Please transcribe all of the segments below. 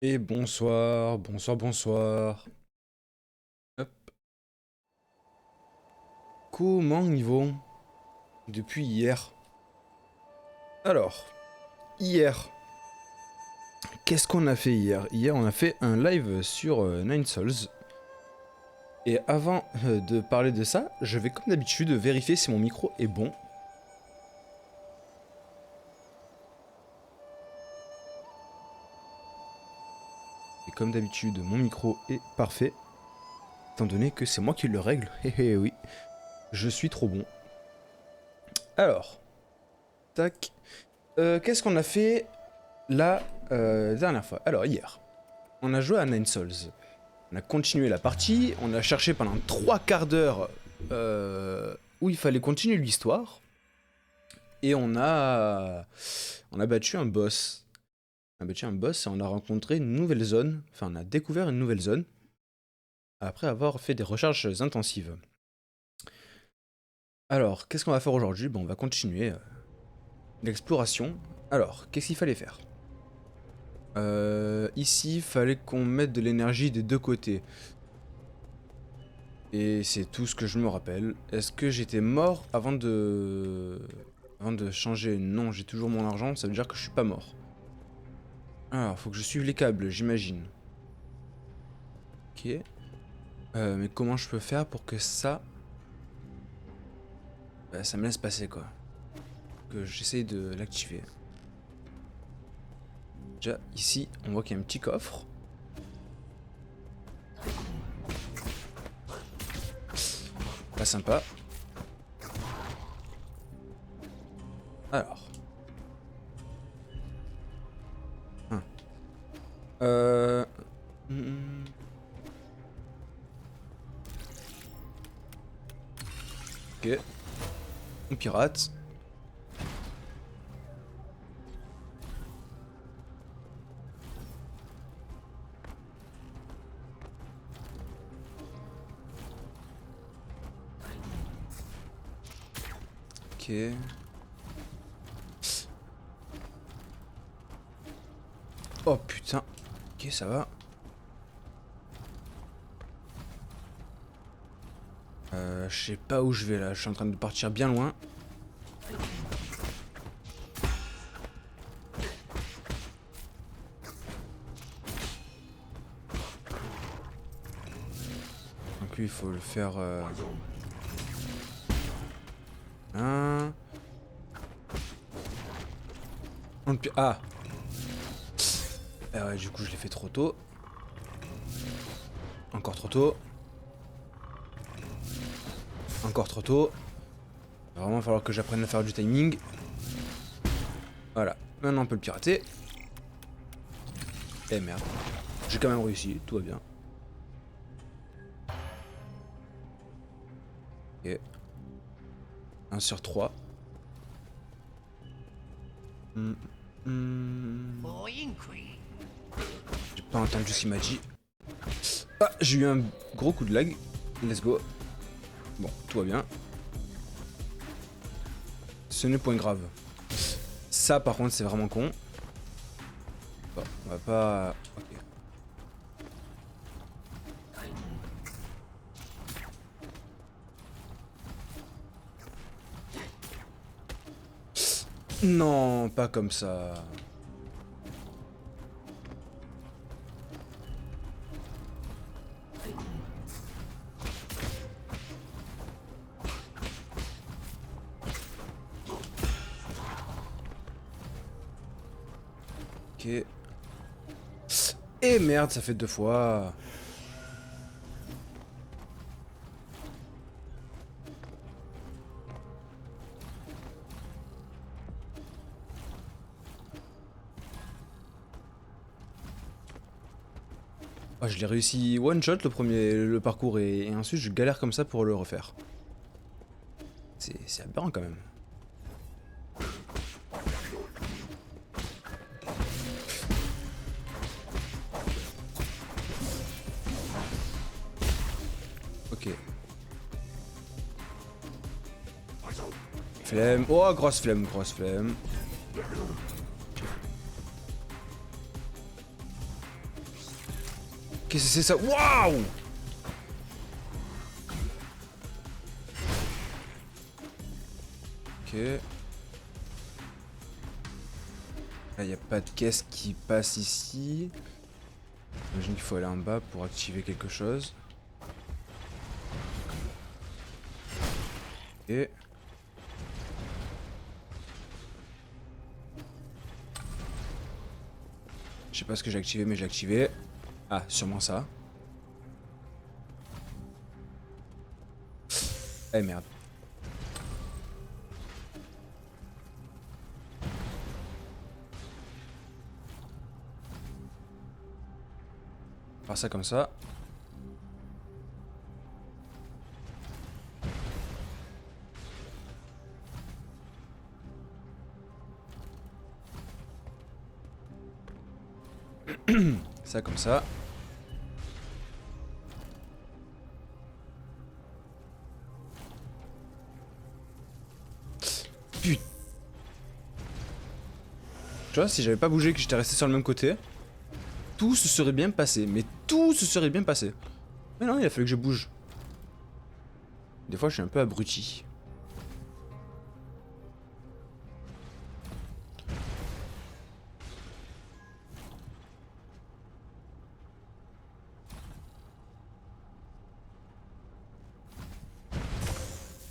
Et bonsoir, bonsoir, bonsoir. Hop. Comment ils vont depuis hier? Alors, hier, qu'est-ce qu'on a fait hier? Hier, on a fait un live sur Nine Souls. Et avant de parler de ça, je vais comme d'habitude vérifier si mon micro est bon. Et comme d'habitude, mon micro est parfait, étant donné que c'est moi qui le règle. Hé oui, je suis trop bon. Alors, tac. Qu'est-ce qu'on a fait la dernière fois? Alors, hier, on a joué à Nine Souls. On a continué la partie, on a cherché pendant 3 quarts d'heure où il fallait continuer l'histoire. Et on a battu un boss. On a battu un boss et on a rencontré une nouvelle zone. Enfin, on a découvert une nouvelle zone. Après avoir fait des recherches intensives. Alors, qu'est-ce qu'on va faire aujourd'hui? Bon, on va continuer l'exploration. Alors, qu'est-ce qu'il fallait faire? Ici, il fallait qu'on mette de l'énergie des deux côtés. Et c'est tout ce que je me rappelle. Est-ce que j'étais mort avant de... Avant de changer? Non, j'ai toujours mon argent, ça veut dire que je suis pas mort. Alors, faut que je suive les câbles, j'imagine. Ok. Mais comment je peux faire pour que ça... Bah, ça me laisse passer, quoi. Que j'essaye de l'activer. Déjà, ici, on voit qu'il y a un petit coffre. Pas sympa. Alors. Hein. Euh... hmm. Ok. On pirate. Ok. Oh putain. Ok, ça va. Je sais pas où je vais là, je suis en train de partir bien loin. Donc lui il faut le faire... Hein. Ah. Ah ouais, du coup je l'ai fait trop tôt. Encore trop tôt. Encore trop tôt. Il va vraiment falloir que j'apprenne à faire du timing. Voilà, maintenant on peut le pirater. Eh merde. J'ai quand même réussi, tout va bien. Ok. 1 sur 3. J'ai pas entendu ce qu'il m'a dit. Ah, j'ai eu un gros coup de lag. Let's go. Bon, tout va bien. Ce n'est point grave. Ça par contre c'est vraiment con. Bon, on va pas... Ok. Non, pas comme ça. Ok. Et merde, ça fait 2 fois. Oh, je l'ai réussi one shot le parcours et ensuite je galère comme ça pour le refaire. C'est aberrant quand même. Ok. Flemme. Oh, grosse flemme, grosse flemme. Qu'est-ce que c'est ça? Waouh! Ok. Là, y a pas de caisse qui passe ici. J'imagine qu'il faut aller en bas pour activer quelque chose. Ok. Je sais pas ce que j'ai activé, mais j'ai activé. Ah, sûrement ça. Eh merde. On va faire ça comme ça. Ça comme ça. Putain. Tu vois, si j'avais pas bougé, que j'étais resté sur le même côté, tout se serait bien passé. Mais tout se serait bien passé. Mais non, il a fallu que je bouge. Des fois, je suis un peu abruti.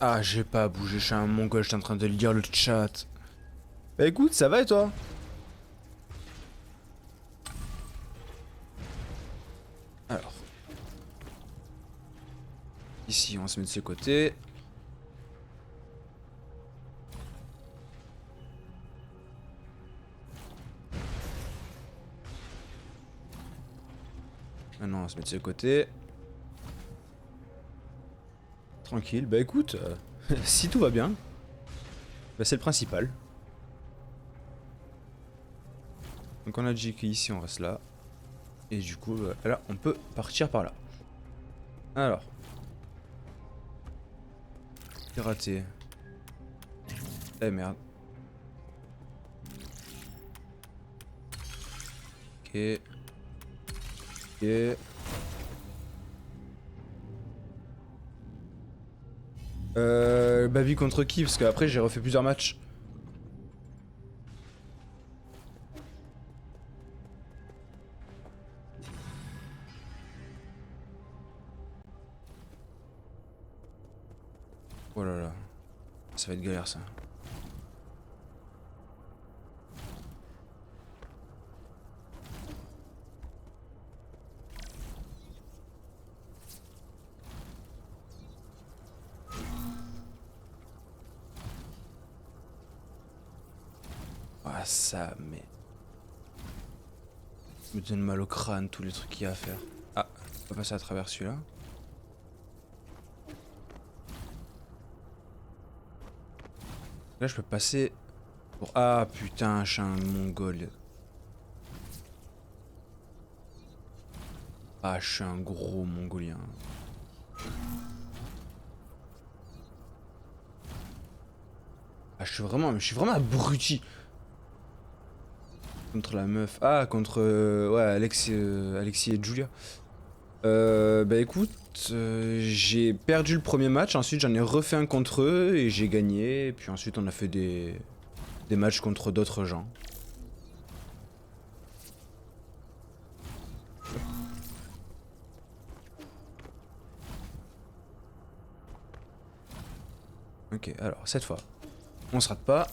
Ah, j'ai pas bougé, je suis un mongol, j'étais en train de lire le chat. Bah écoute, ça va et toi? Alors. Ici, on va se met de ce côté. Maintenant, on va se met de ce côté. Tranquille, bah écoute, si tout va bien, bah c'est le principal. Donc on a dit qu'ici on reste là. Et du coup, là, on peut partir par là. Alors. C'est raté. Eh merde. Ok. Ok. Babi contre qui? Parce qu'après j'ai refait plusieurs matchs. Oh là là. Ça va être galère ça. Ah ça, mais... Ça me donne mal au crâne tous les trucs qu'il y a à faire. Ah, on va passer à travers celui-là. Là je peux passer... Pour... Ah putain, je suis un mongol. Ah, je suis un gros mongolien. Ah, je suis vraiment abruti. Contre la meuf. Ah, contre ouais, Alexis et Julia. Bah écoute, j'ai perdu le premier match, ensuite j'en ai refait un contre eux et j'ai gagné. Et puis ensuite on a fait des matchs contre d'autres gens. Ok, alors cette fois, on se rate pas.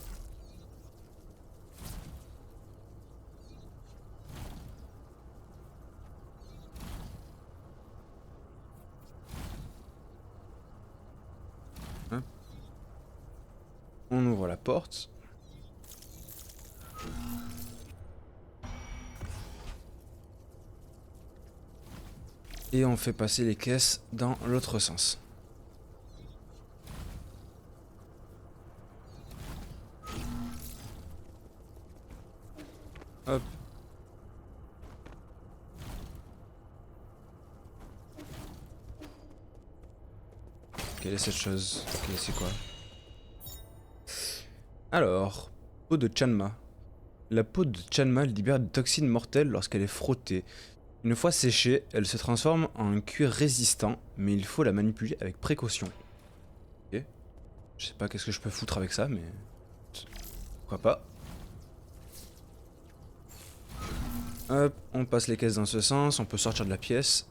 Hop. On ouvre la porte. Et on fait passer les caisses dans l'autre sens. Hop. Quelle est cette chose? Ok, c'est quoi? Alors, peau de Chanma. La peau de Chanma libère des toxines mortelles lorsqu'elle est frottée. Une fois séchée, elle se transforme en un cuir résistant, mais il faut la manipuler avec précaution. Ok. Je sais pas qu'est-ce que je peux foutre avec ça, mais... pourquoi pas. Hop, on passe les caisses dans ce sens, on peut sortir de la pièce.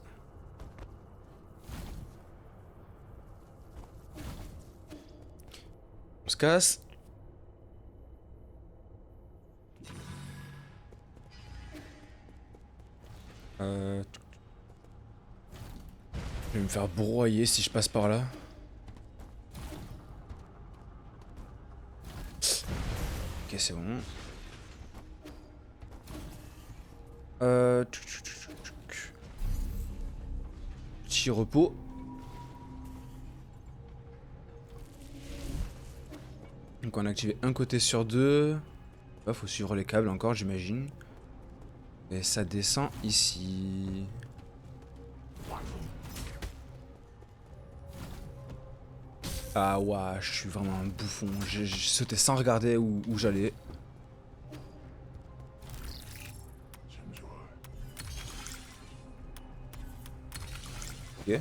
On se casse. Je vais me faire broyer si je passe par là. Ok, c'est bon. Petit repos. Donc on a activé un côté sur deux. Là, faut suivre les câbles encore, j'imagine. Et ça descend ici. Ah ouais, je suis vraiment un bouffon. J'ai sauté sans regarder où j'allais. Ok.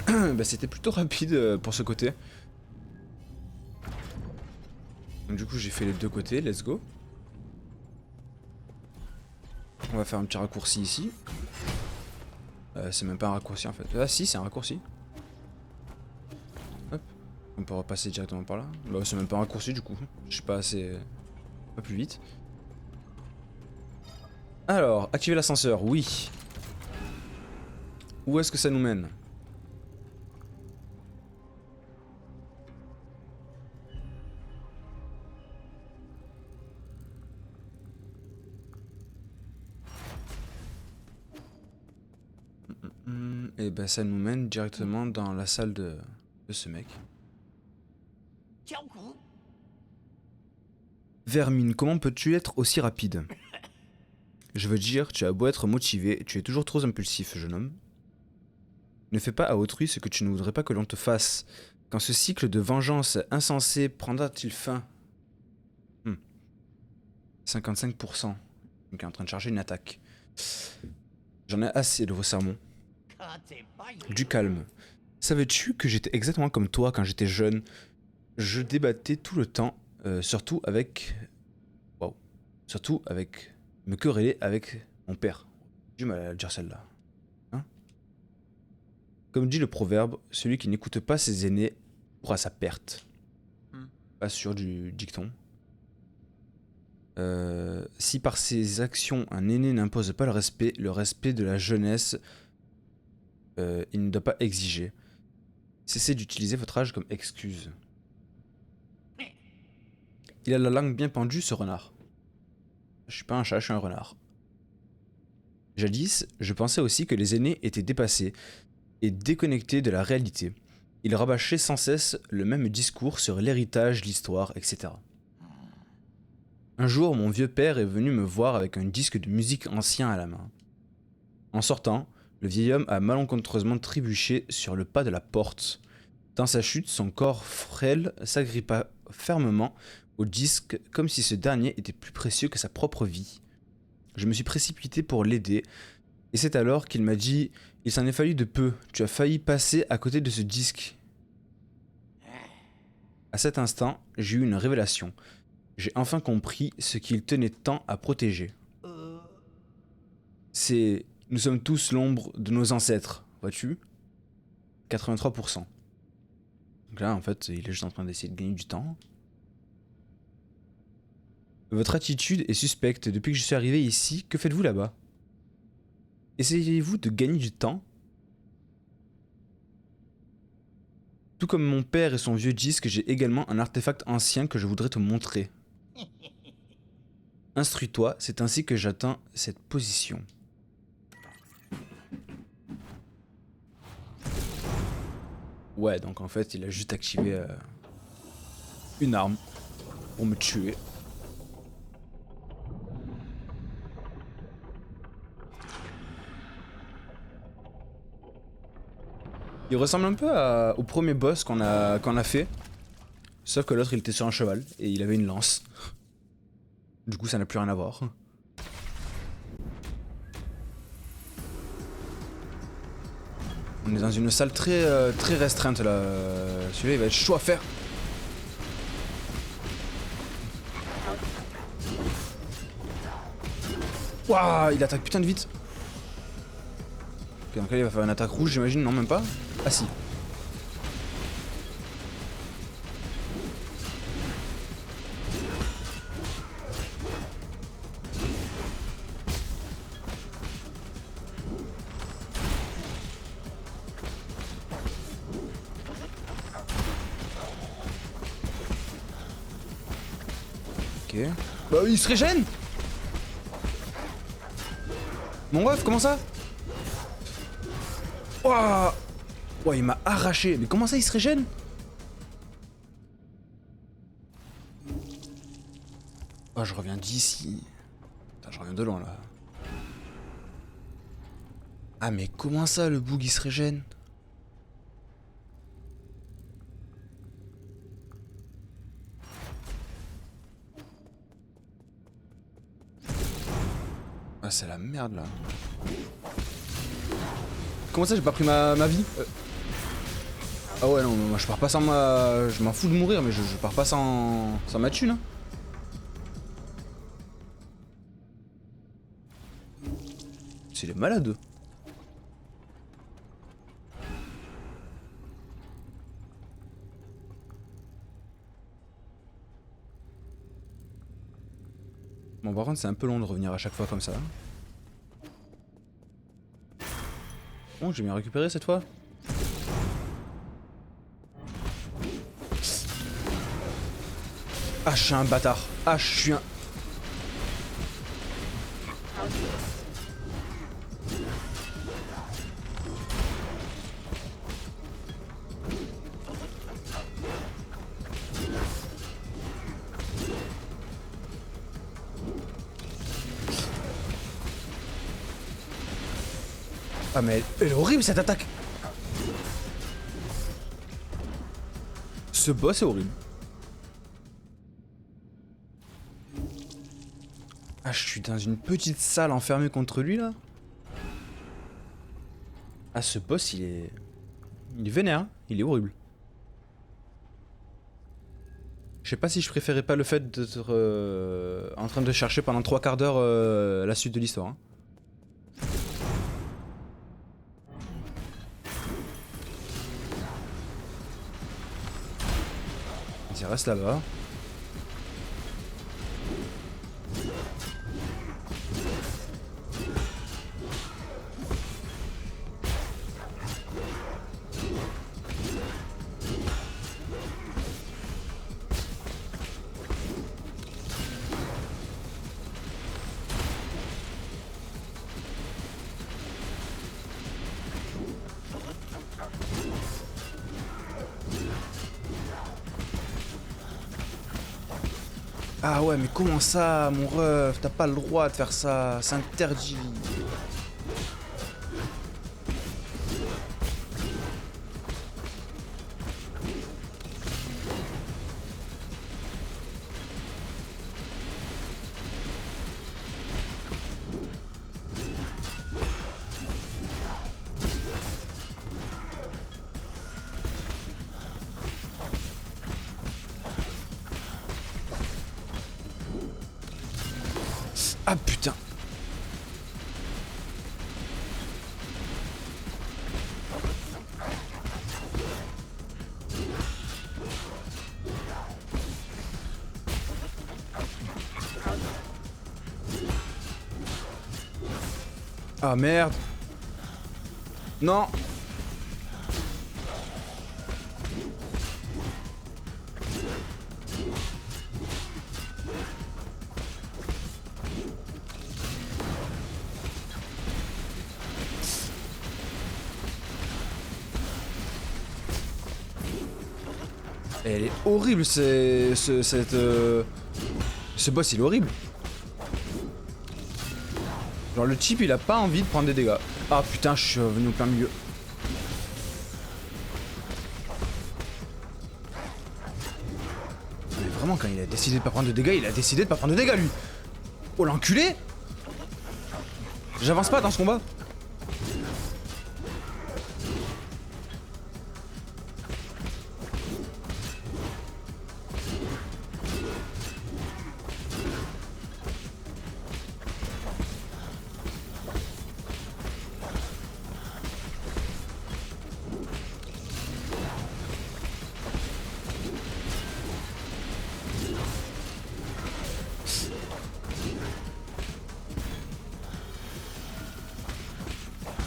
Bah, c'était plutôt rapide pour ce côté. Donc du coup j'ai fait les deux côtés, let's go. On va faire un petit raccourci ici. C'est même pas un raccourci en fait. Ah si, c'est un raccourci. Hop. On peut repasser directement par là. Bah c'est même pas un raccourci du coup. Je suis pas assez... pas plus vite. Alors, activer l'ascenseur, oui. Où est-ce que ça nous mène? Et ben ça nous mène directement dans la salle de ce mec. Vermine, comment peux-tu être aussi rapide? Je veux dire, tu as beau être motivé, tu es toujours trop impulsif, jeune homme. Ne fais pas à autrui ce que tu ne voudrais pas que l'on te fasse. Quand ce cycle de vengeance insensé prendra-t-il fin? 55%. Donc il est en train de charger une attaque. J'en ai assez de vos sermons. Du calme. Savais-tu que j'étais exactement comme toi quand j'étais jeune? Je débattais tout le temps, surtout avec... Waouh. Surtout avec... me quereller avec mon père. J'ai du mal à dire celle-là. Hein? Comme dit le proverbe, celui qui n'écoute pas ses aînés pourra sa perte. Pas sûr du dicton. Si par ses actions un aîné n'impose pas le respect de la jeunesse, il ne doit pas exiger. Cessez d'utiliser votre âge comme excuse. Il a la langue bien pendue, ce renard. Je suis pas un chat, je suis un renard. Jadis, je pensais aussi que les aînés étaient dépassés et déconnectés de la réalité. Ils rabâchaient sans cesse le même discours sur l'héritage, l'histoire, etc. Un jour, mon vieux père est venu me voir avec un disque de musique ancien à la main. En sortant, le vieil homme a malencontreusement trébuché sur le pas de la porte. Dans sa chute, son corps frêle s'agrippa fermement au disque comme si ce dernier était plus précieux que sa propre vie. Je me suis précipité pour l'aider, et c'est alors qu'il m'a dit « Il s'en est fallu de peu, tu as failli passer à côté de ce disque. » À cet instant, j'ai eu une révélation. J'ai enfin compris ce qu'il tenait tant à protéger. C'est... Nous sommes tous l'ombre de nos ancêtres, vois-tu? 83%. Donc là, en fait, il est juste en train d'essayer de gagner du temps. Votre attitude est suspecte depuis que je suis arrivé ici. Que faites-vous là-bas? Essayez-vous de gagner du temps? Tout comme mon père et son vieux disque, j'ai également un artefact ancien que je voudrais te montrer. Instruis-toi, c'est ainsi que j'atteins cette position. Ouais, donc en fait, il a juste activé une arme pour me tuer. Il ressemble un peu au premier boss qu'on a fait. Sauf que l'autre il était sur un cheval et il avait une lance. Du coup ça n'a plus rien à voir. On est dans une salle très restreinte là. Celui-là il va être chaud à faire. Waouh, il attaque putain de vite. Ok, donc là il va faire une attaque rouge j'imagine, non même pas. Ah si. Ok. Bah il se régène. Mon ref, comment ça? Waouh. Oh, il m'a arraché. Mais comment ça il se régène? Oh, je reviens d'ici. Putain, je reviens de loin là. Ah mais comment ça le boug il se régène? Ah c'est la merde là. Comment ça j'ai pas pris ma vie? Ah ouais non, moi je pars pas sans ma... Je m'en fous de mourir mais je pars pas sans ma thune hein. C'est les malades. Bon par contre c'est un peu long de revenir à chaque fois comme ça. Bon j'ai bien récupéré cette fois. Ah je suis un bâtard. Ah je suis un... Ah mais elle est horrible cette attaque. Ce boss est horrible. Ah je suis dans une petite salle enfermée contre lui là. Ah ce boss il est... Il est vénère, hein. Il est horrible. Je sais pas si je préférais pas le fait d'être en train de chercher pendant 3 quarts d'heure la suite de l'histoire. Hein. Vas-y, reste là-bas. Ah ouais mais comment ça mon ref, t'as pas le droit de faire ça, c'est interdit. Ah putain. Ah merde. Non. Elle est horrible, ce boss il est horrible. Genre le type il a pas envie de prendre des dégâts. Ah putain je suis venu au plein milieu. Mais vraiment quand il a décidé de pas prendre de dégâts, il a décidé de pas prendre de dégâts lui. Oh l'enculé. J'avance pas dans ce combat.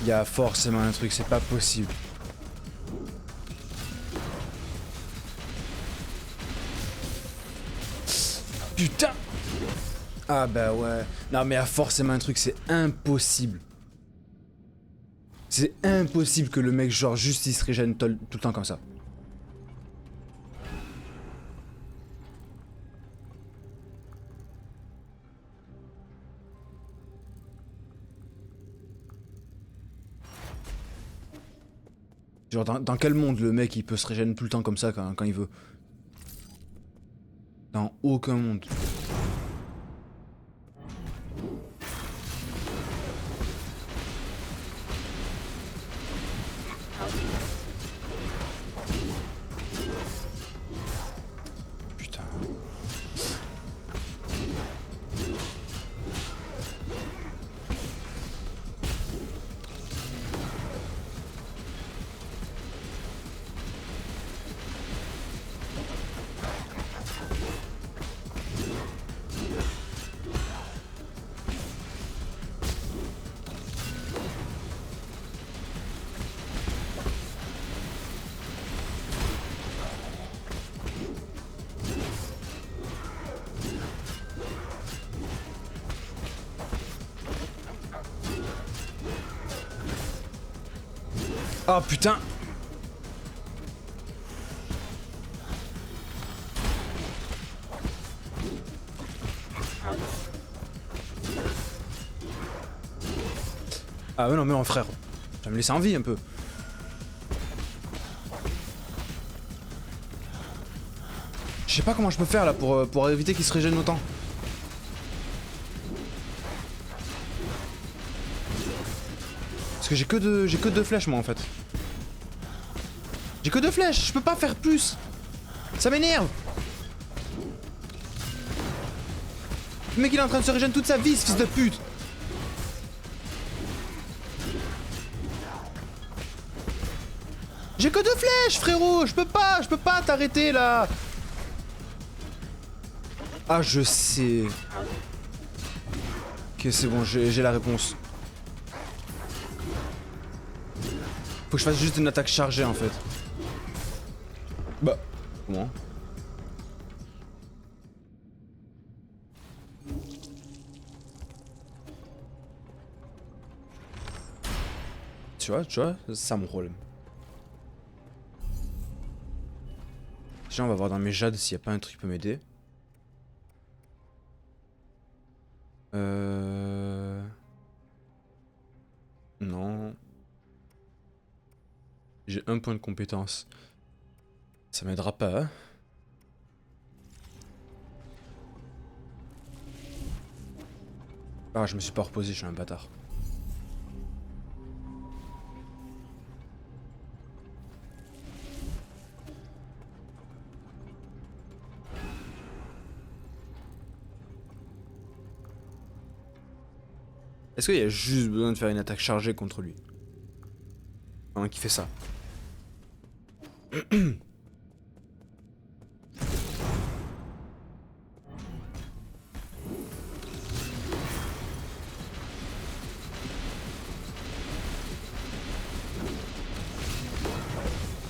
Il y a forcément un truc, c'est pas possible. Putain! Ah bah ouais. Non mais il y a forcément un truc, c'est impossible. C'est impossible que le mec genre juste il se régène tout le temps comme ça. Genre dans quel monde le mec il peut se régénérer tout le temps comme ça quand il veut? Dans aucun monde. Putain. Oh putain! Ah ouais non mais mon frère, tu vas me laisser en vie un peu. Je sais pas comment je peux faire là pour éviter qu'il se régène autant. Parce que j'ai que deux flèches moi en fait. J'ai que deux flèches, je peux pas faire plus. Ça m'énerve. Le mec il est en train de se régénérer toute sa vie, ce fils de pute. J'ai que deux flèches frérot, je peux pas t'arrêter là. Ah je sais. Ok c'est bon, j'ai la réponse. Faut que je fasse juste une attaque chargée en fait. Bah, comment? Tu vois, c'est ça mon problème. Déjà on va voir dans mes jades s'il n'y a pas un truc qui peut m'aider. Non. J'ai un point de compétence. Ça m'aidera pas. Hein. Ah, je me suis pas reposé, je suis un bâtard. Est-ce qu'il y a juste besoin de faire une attaque chargée contre lui? Pendant qu'il fait ça.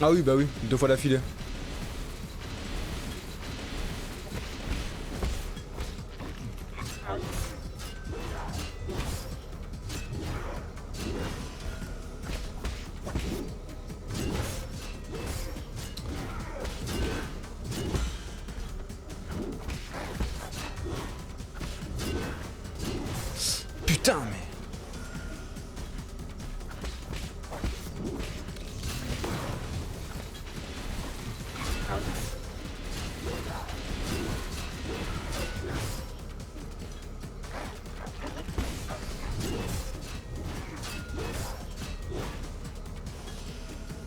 Ah oui, bah oui, deux fois d'affilée. Putain, mais...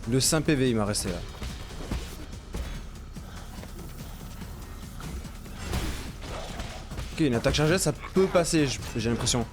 Le 5 PV il m'a resté là. Ok, une attaque chargée ça peut passer, j'ai l'impression.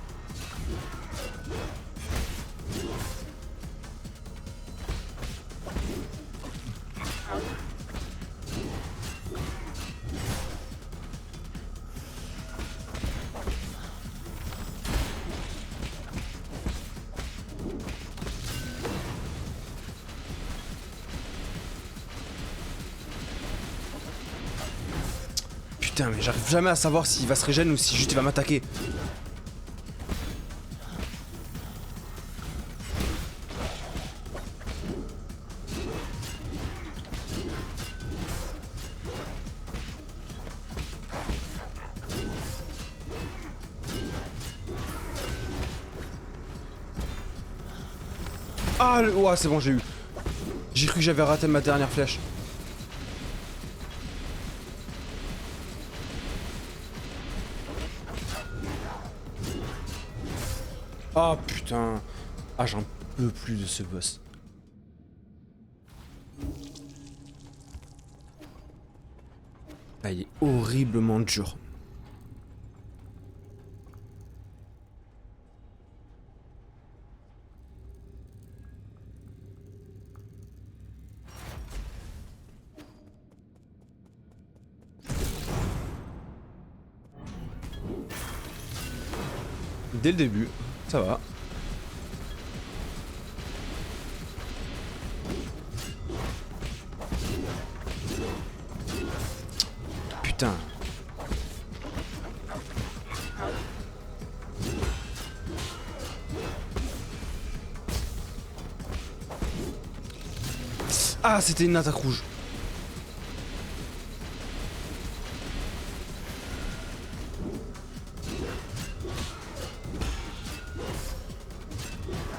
putain, mais j'arrive jamais à savoir s'il va se régénérer ou si juste il va m'attaquer. Ah, ouah, c'est bon, j'ai eu. J'ai cru que j'avais raté ma dernière flèche. Ah putain. Ah, j'en peux plus de ce boss. Ah, il est horriblement dur. Dès le début, ça va. Putain. Ah, c'était une attaque rouge.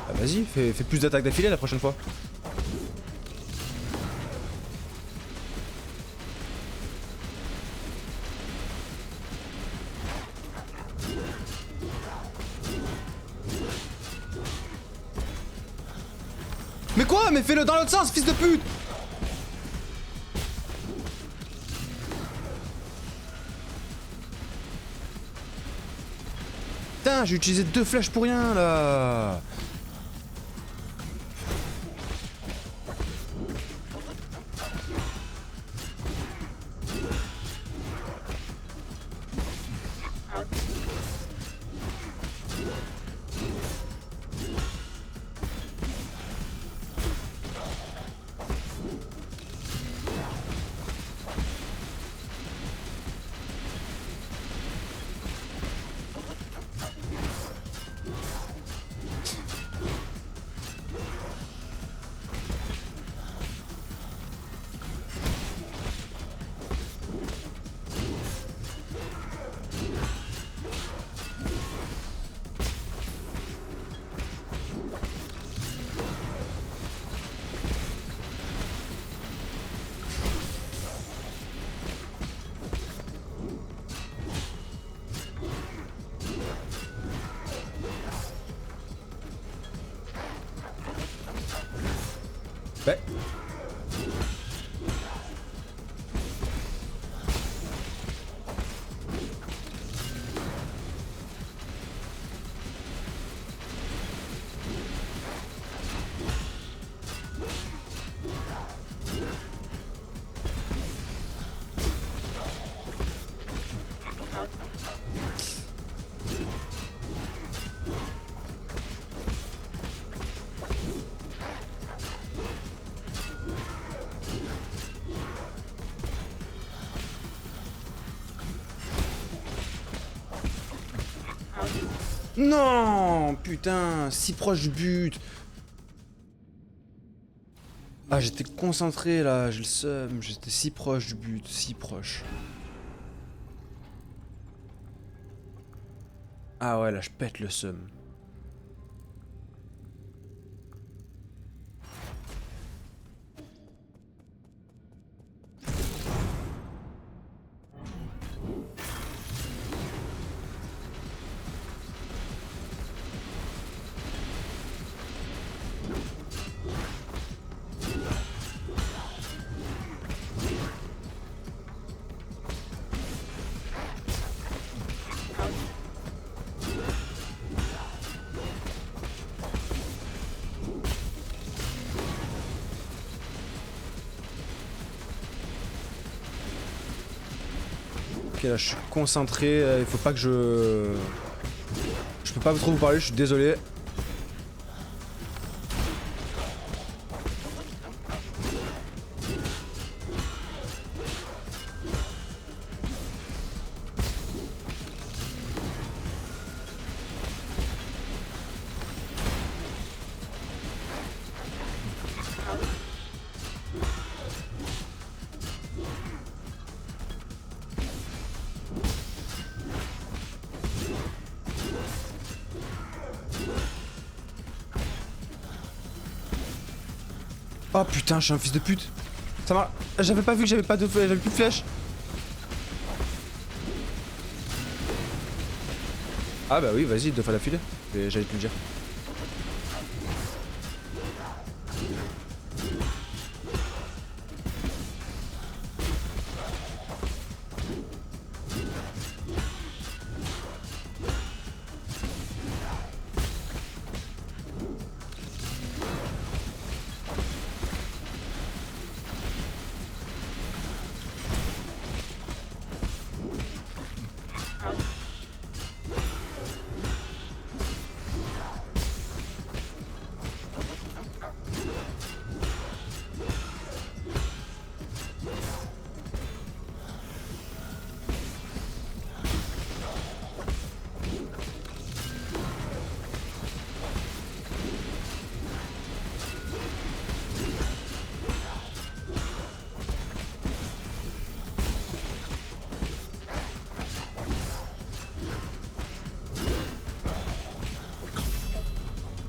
Ah, vas-y, fais plus d'attaques d'affilée la prochaine fois. Mais quoi? Mais fais-le dans l'autre sens, fils de pute! Putain, j'ai utilisé 2 flèches pour rien là! Ouais. Non, putain, si proche du but. Ah, j'étais concentré là, j'ai le seum, j'étais si proche du but, si proche. Ah ouais, là je pète le seum. Ok, là je suis concentré, il faut pas que je... Je peux pas trop vous parler, je suis désolé. Oh putain, je suis un fils de pute. Ça m'a... J'avais pas vu que j'avais pas de... J'avais plus de flèches. Ah bah oui, vas-y, 2 fois la file. J'allais te le dire.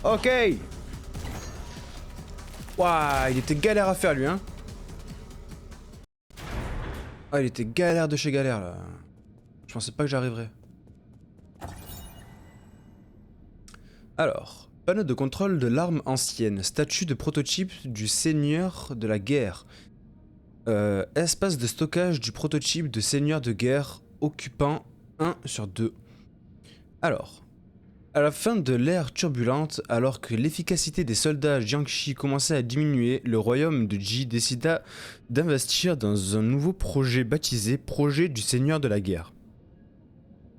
Ok. Waouh, il était galère à faire lui, hein. Ah, il était galère de chez galère là. Je pensais pas que j'arriverais. Alors, panneau de contrôle de l'arme ancienne, statut de prototype du seigneur de la guerre. Espace de stockage du prototype de seigneur de guerre occupant 1/2. Alors, à la fin de l'ère turbulente, alors que l'efficacité des soldats Jiangxi commençait à diminuer, le royaume de Ji décida d'investir dans un nouveau projet baptisé Projet du Seigneur de la Guerre.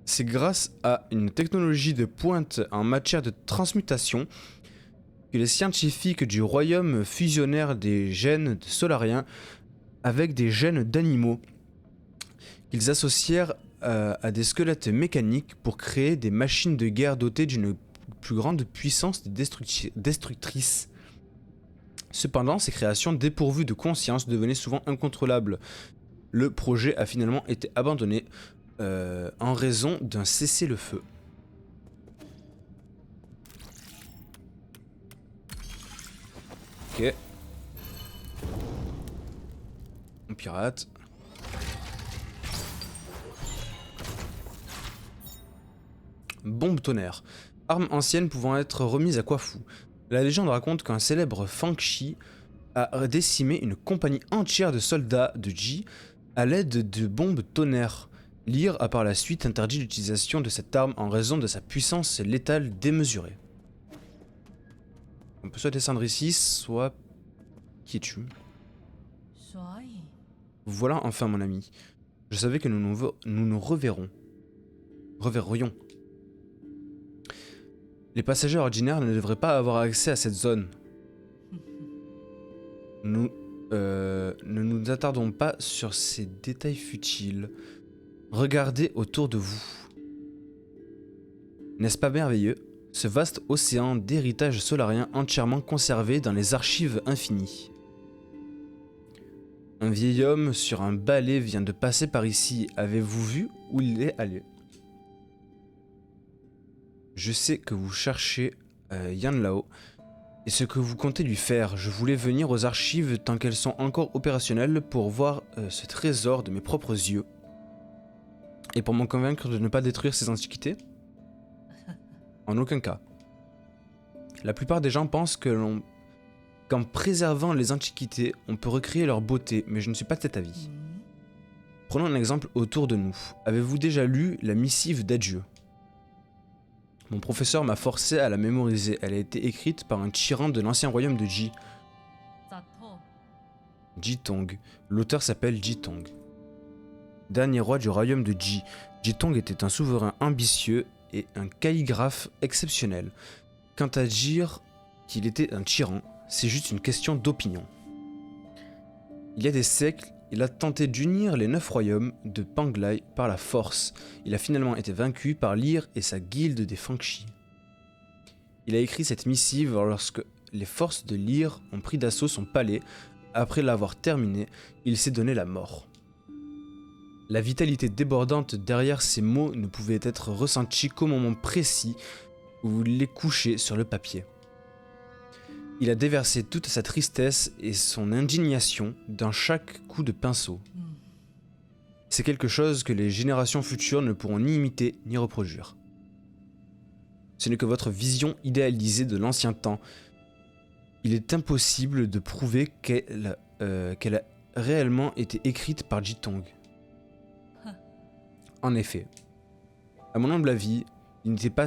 C'est grâce à une technologie de pointe en matière de transmutation que les scientifiques du royaume fusionnèrent des gènes de Solariens avec des gènes d'animaux qu'ils associèrent à des squelettes mécaniques pour créer des machines de guerre dotées d'une plus grande puissance destructrice. Cependant, ces créations dépourvues de conscience devenaient souvent incontrôlables. Le projet a finalement été abandonné en raison d'un cessez-le-feu. Ok. On pirate. Bombe tonnerre. Arme ancienne pouvant être remise à Kwafu. La légende raconte qu'un célèbre Fang Shi a décimé une compagnie entière de soldats de Ji à l'aide de bombes tonnerre. Lyre a par la suite interdit l'utilisation de cette arme en raison de sa puissance létale démesurée. On peut soit descendre ici, soit... Qui es-tu? Voilà enfin mon ami. Je savais que nous nous reverrons. Reverrions. Les passagers ordinaires ne devraient pas avoir accès à cette zone. Ne nous attardons pas sur ces détails futiles. Regardez autour de vous. N'est-ce pas merveilleux, ce vaste océan d'héritage solarien entièrement conservé dans les archives infinies. Un vieil homme sur un balai vient de passer par ici. Avez-vous vu où il est allé? Je sais que vous cherchez Yan Lao et ce que vous comptez lui faire. Je voulais venir aux archives tant qu'elles sont encore opérationnelles pour voir ce trésor de mes propres yeux. Et pour m'en convaincre de ne pas détruire ces antiquités? En aucun cas. La plupart des gens pensent qu'en préservant les antiquités, on peut recréer leur beauté, mais je ne suis pas de cet avis. Prenons un exemple autour de nous. Avez-vous déjà lu la missive d'adieu? Mon professeur m'a forcé à la mémoriser. Elle a été écrite par un tyran de l'ancien royaume de Ji. Jitong. L'auteur s'appelle Jitong. Dernier roi du royaume de Ji. Jitong était un souverain ambitieux et un calligraphe exceptionnel. Quant à dire qu'il était un tyran, c'est juste une question d'opinion. Il y a des siècles, il a tenté d'unir les 9 royaumes de Panglai par la force. Il a finalement été vaincu par Lyre et sa guilde des Fangshi. Il a écrit cette missive lorsque les forces de Lyre ont pris d'assaut son palais. Après l'avoir terminé, il s'est donné la mort. La vitalité débordante derrière ces mots ne pouvait être ressentie qu'au moment précis où il les couchait sur le papier. Il a déversé toute sa tristesse et son indignation dans chaque coup de pinceau. C'est quelque chose que les générations futures ne pourront ni imiter ni reproduire. Ce n'est que votre vision idéalisée de l'ancien temps. Il est impossible de prouver qu'elle a réellement été écrite par Jitong. En effet, à mon humble avis, il n'était pas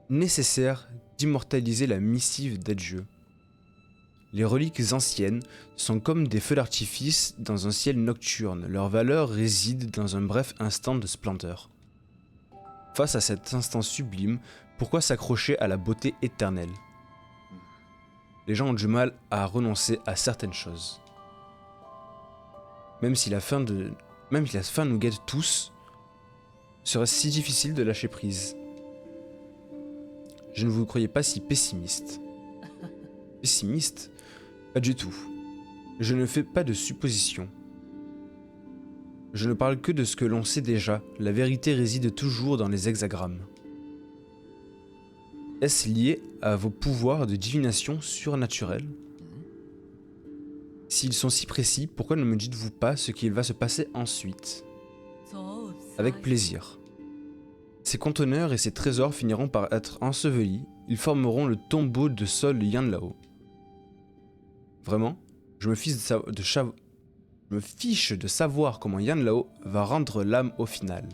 nécessaire d'immortaliser la missive d'adieu. Les reliques anciennes sont comme des feux d'artifice dans un ciel nocturne. Leur valeur réside dans un bref instant de splendeur. Face à cet instant sublime, pourquoi s'accrocher à la beauté éternelle? Les gens ont du mal à renoncer à certaines choses. Même si la fin nous guette tous, serait-ce si difficile de lâcher prise? Je ne vous croyais pas si pessimiste. Pessimiste? Pas du tout. Je ne fais pas de suppositions. Je ne parle que de ce que l'on sait déjà. La vérité réside toujours dans les hexagrammes. Est-ce lié à vos pouvoirs de divination surnaturelle? S'ils sont si précis, pourquoi ne me dites-vous pas ce qu'il va se passer ensuite? Avec plaisir. Ces conteneurs et ces trésors finiront par être ensevelis. Ils formeront le tombeau de Sol Yanlao. Vraiment, je me fiche de savoir comment Yanlao va rendre l'âme au final.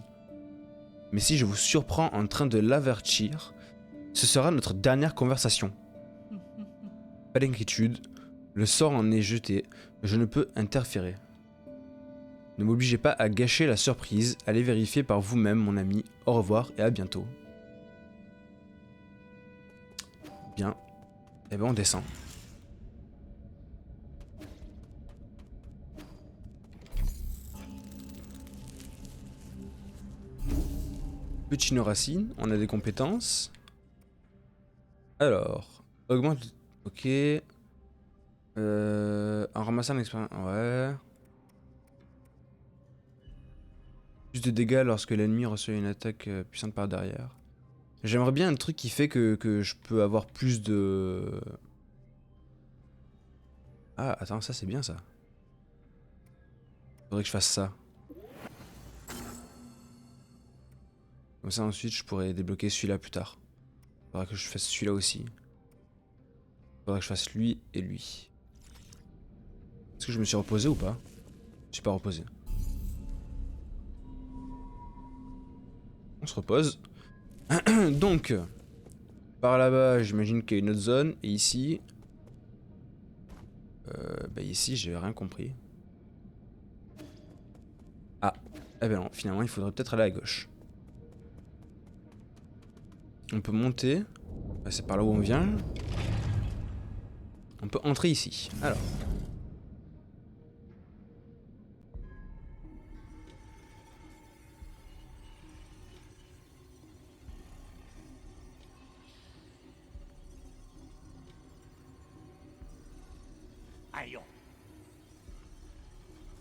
Mais si je vous surprends en train de l'avertir, ce sera notre dernière conversation. Pas d'inquiétude, le sort en est jeté, je ne peux interférer. Ne m'obligez pas à gâcher la surprise, allez vérifier par vous-même mon ami, au revoir et à bientôt. Bien, et ben on descend. Petit racine, on a des compétences. Alors, augmente... Ok. En ramassant l'expérience... Ouais. Plus de dégâts lorsque l'ennemi reçoit une attaque puissante par derrière. J'aimerais bien un truc qui fait que je peux avoir plus de... Ah, attends, ça c'est bien ça. Faudrait que je fasse ça. Comme ça ensuite je pourrais débloquer celui-là plus tard. Faudra que je fasse celui-là aussi. Faudra que je fasse lui et lui. Est-ce que je me suis reposé ou pas? Je suis pas reposé. On se repose. Donc, par là-bas, j'imagine qu'il y a une autre zone. Et ici... bah ici, j'ai rien compris. Ah, eh ben non, finalement, il faudrait peut-être aller à gauche. On peut monter. Bah, c'est par là où on vient. On peut entrer ici. Alors.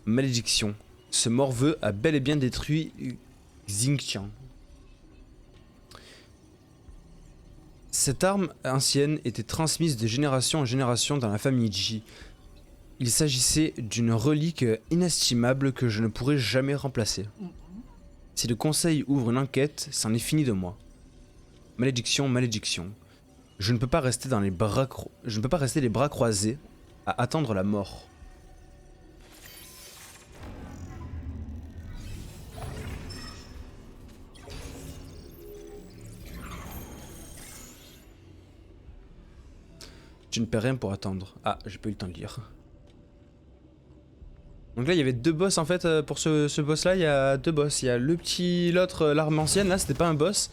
Malédiction. Ce morveux a bel et bien détruit Xingqiang. Cette arme ancienne était transmise de génération en génération dans la famille Ji. Il s'agissait d'une relique inestimable que je ne pourrais jamais remplacer. Si le conseil ouvre une enquête, c'en est fini de moi. Malédiction, malédiction. Je ne peux pas rester les bras croisés à attendre la mort. Tu ne perds rien pour attendre. Ah, j'ai pas eu le temps de lire. Donc là, il y avait deux boss en fait. Pour ce boss là, il y a deux boss. Il y a l'autre, l'arme ancienne là, c'était pas un boss.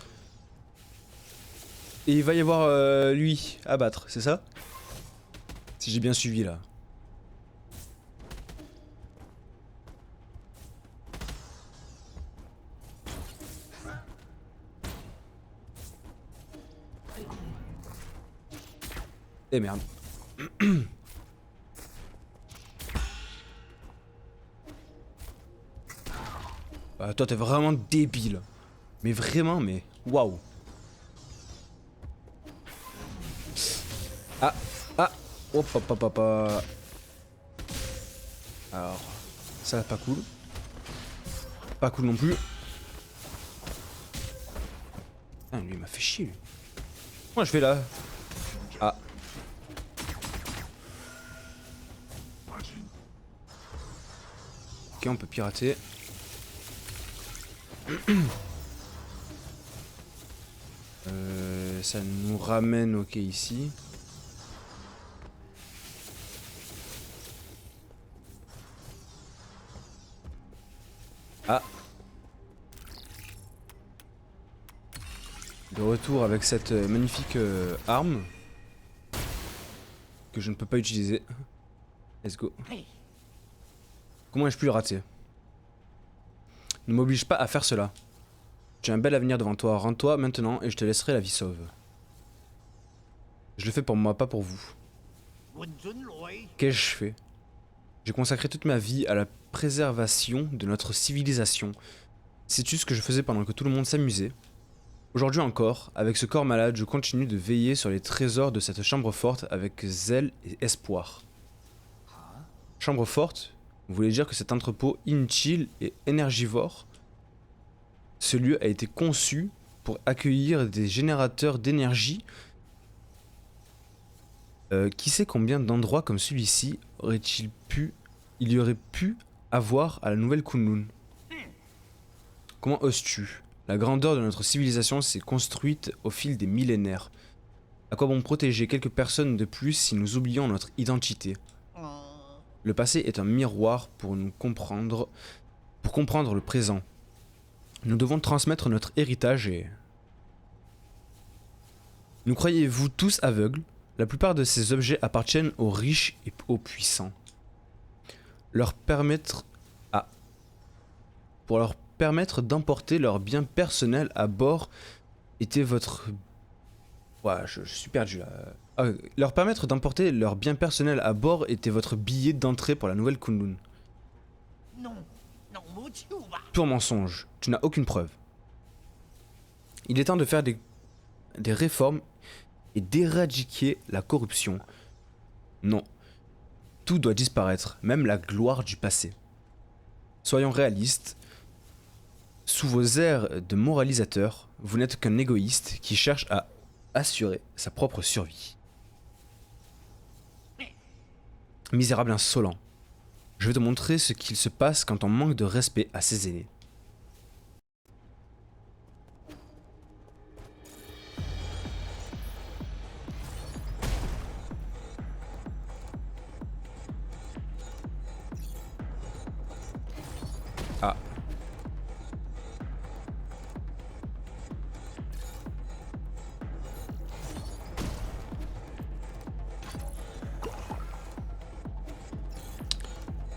Et il va y avoir lui à battre, c'est ça? Si j'ai bien suivi là. Eh merde. Bah, toi t'es vraiment débile. Mais vraiment, mais waouh. Ah, ah. Hop, hop, hop, hop, hop. Alors, ça pas cool. Pas cool non plus. Ah, lui, il m'a fait chier, lui. Moi, je vais là. Ah. Ok, on peut pirater. Ça nous ramène, ok, ici. Ah. De retour avec cette magnifique arme. Que je ne peux pas utiliser. Let's go. Comment ai-je pu le rater? Ne m'oblige pas à faire cela. Tu as un bel avenir devant toi. Rends-toi maintenant et je te laisserai la vie sauve. Je le fais pour moi, pas pour vous. Qu'ai-je fait? J'ai consacré toute ma vie à la préservation de notre civilisation. Sais-tu ce que je faisais pendant que tout le monde s'amusait? Aujourd'hui encore, avec ce corps malade, je continue de veiller sur les trésors de cette chambre forte avec zèle et espoir. Chambre forte? Vous voulez dire que cet entrepôt inutile et énergivore? Ce lieu a été conçu pour accueillir des générateurs d'énergie. Qui sait combien d'endroits comme celui-ci il y aurait pu avoir à la nouvelle Kunlun? Comment oses-tu? La grandeur de notre civilisation s'est construite au fil des millénaires. À quoi bon protéger quelques personnes de plus si nous oublions notre identité? Le passé est un miroir pour comprendre le présent. Nous devons transmettre notre héritage et... Nous croyez-vous tous aveugles? La plupart de ces objets appartiennent aux riches et aux puissants. Pour leur permettre d'emporter leurs biens personnels à bord était votre... Ouais, je suis perdu là. Leur permettre d'emporter leurs biens personnels à bord était votre billet d'entrée pour la nouvelle Kunlun. Pur mensonge, tu n'as aucune preuve. Il est temps de faire des réformes et d'éradiquer la corruption. Non, tout doit disparaître, même la gloire du passé. Soyons réalistes, sous vos airs de moralisateur, vous n'êtes qu'un égoïste qui cherche à assurer sa propre survie. Misérable insolent, je vais te montrer ce qu'il se passe quand on manque de respect à ses aînés. Ah.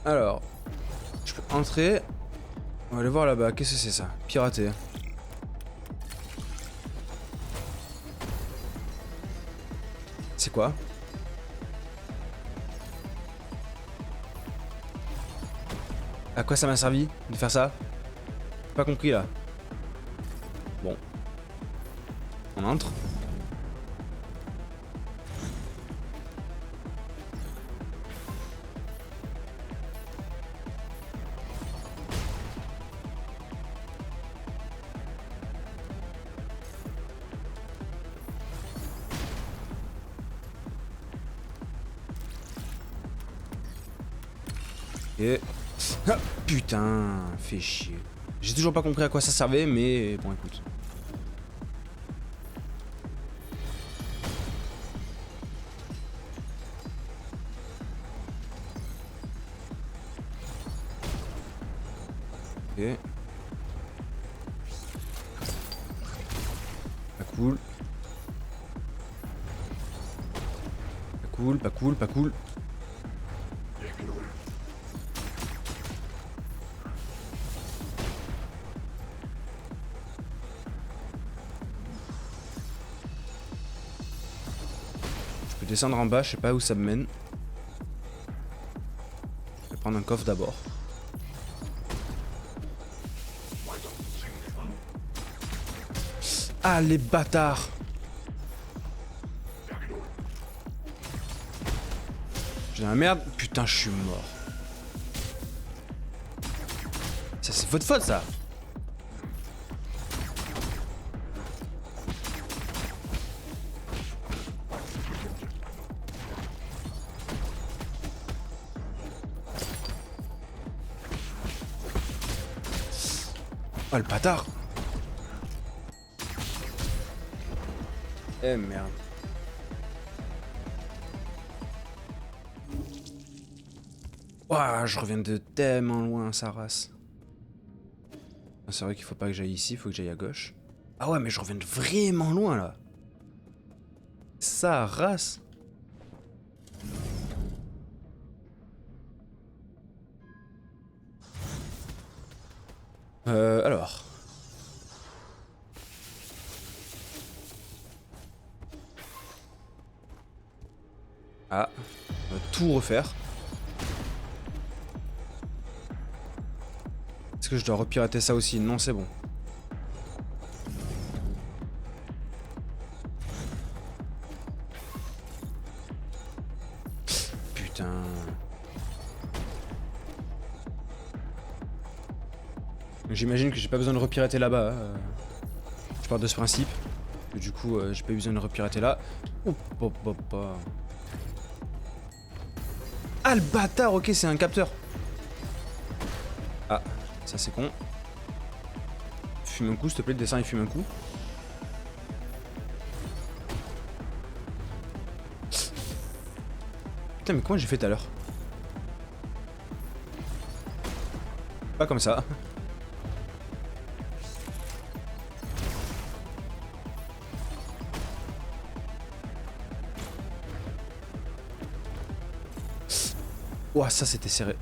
Alors, je peux entrer. On va aller voir là-bas. Qu'est-ce que c'est ça? Pirater. C'est quoi? À quoi ça m'a servi de faire ça? Pas compris là. Bon. On entre. Et... Ah, putain, fait chier. J'ai toujours pas compris à quoi ça servait, mais bon, écoute. Ok. Pas cool. Pas cool, pas cool, pas cool. Descendre en bas, je sais pas où ça me mène. Je vais prendre un coffre d'abord. Ah les bâtards! J'ai la merde. Putain, je suis mort. Ça, c'est votre faute, ça. Oh, le bâtard. Eh merde. Ouah, je reviens de tellement loin, sa race. C'est vrai qu'il faut pas que j'aille ici, il faut que j'aille à gauche. Ah ouais, mais je reviens de vraiment loin là. Sa race. Alors. Ah, on va tout refaire. Est-ce que je dois repirater ça aussi? Non, c'est bon. Putain. J'imagine que j'ai pas besoin de repirater là-bas. Je pars de ce principe. Du coup, j'ai pas eu besoin de repirater là. Oh, hop, hop, hop. Ah, le bâtard, ok, c'est un capteur. Ah, ça c'est con. Fume un coup, s'il te plaît, descends et fume un coup. Putain, mais comment j'ai fait tout à l'heure? Pas comme ça. Ouah, ça c'était serré.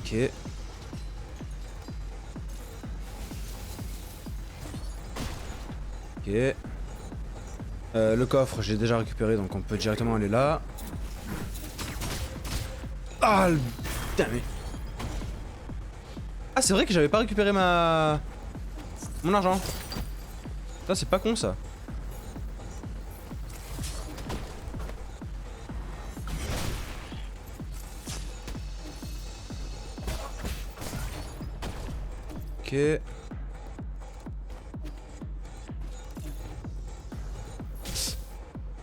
Ok. Ok. Le coffre, j'ai déjà récupéré, donc on peut directement aller là. Ah, le... Putain, mais... Ah, c'est vrai que j'avais pas récupéré mon argent. Ça, c'est pas con, ça. Ok.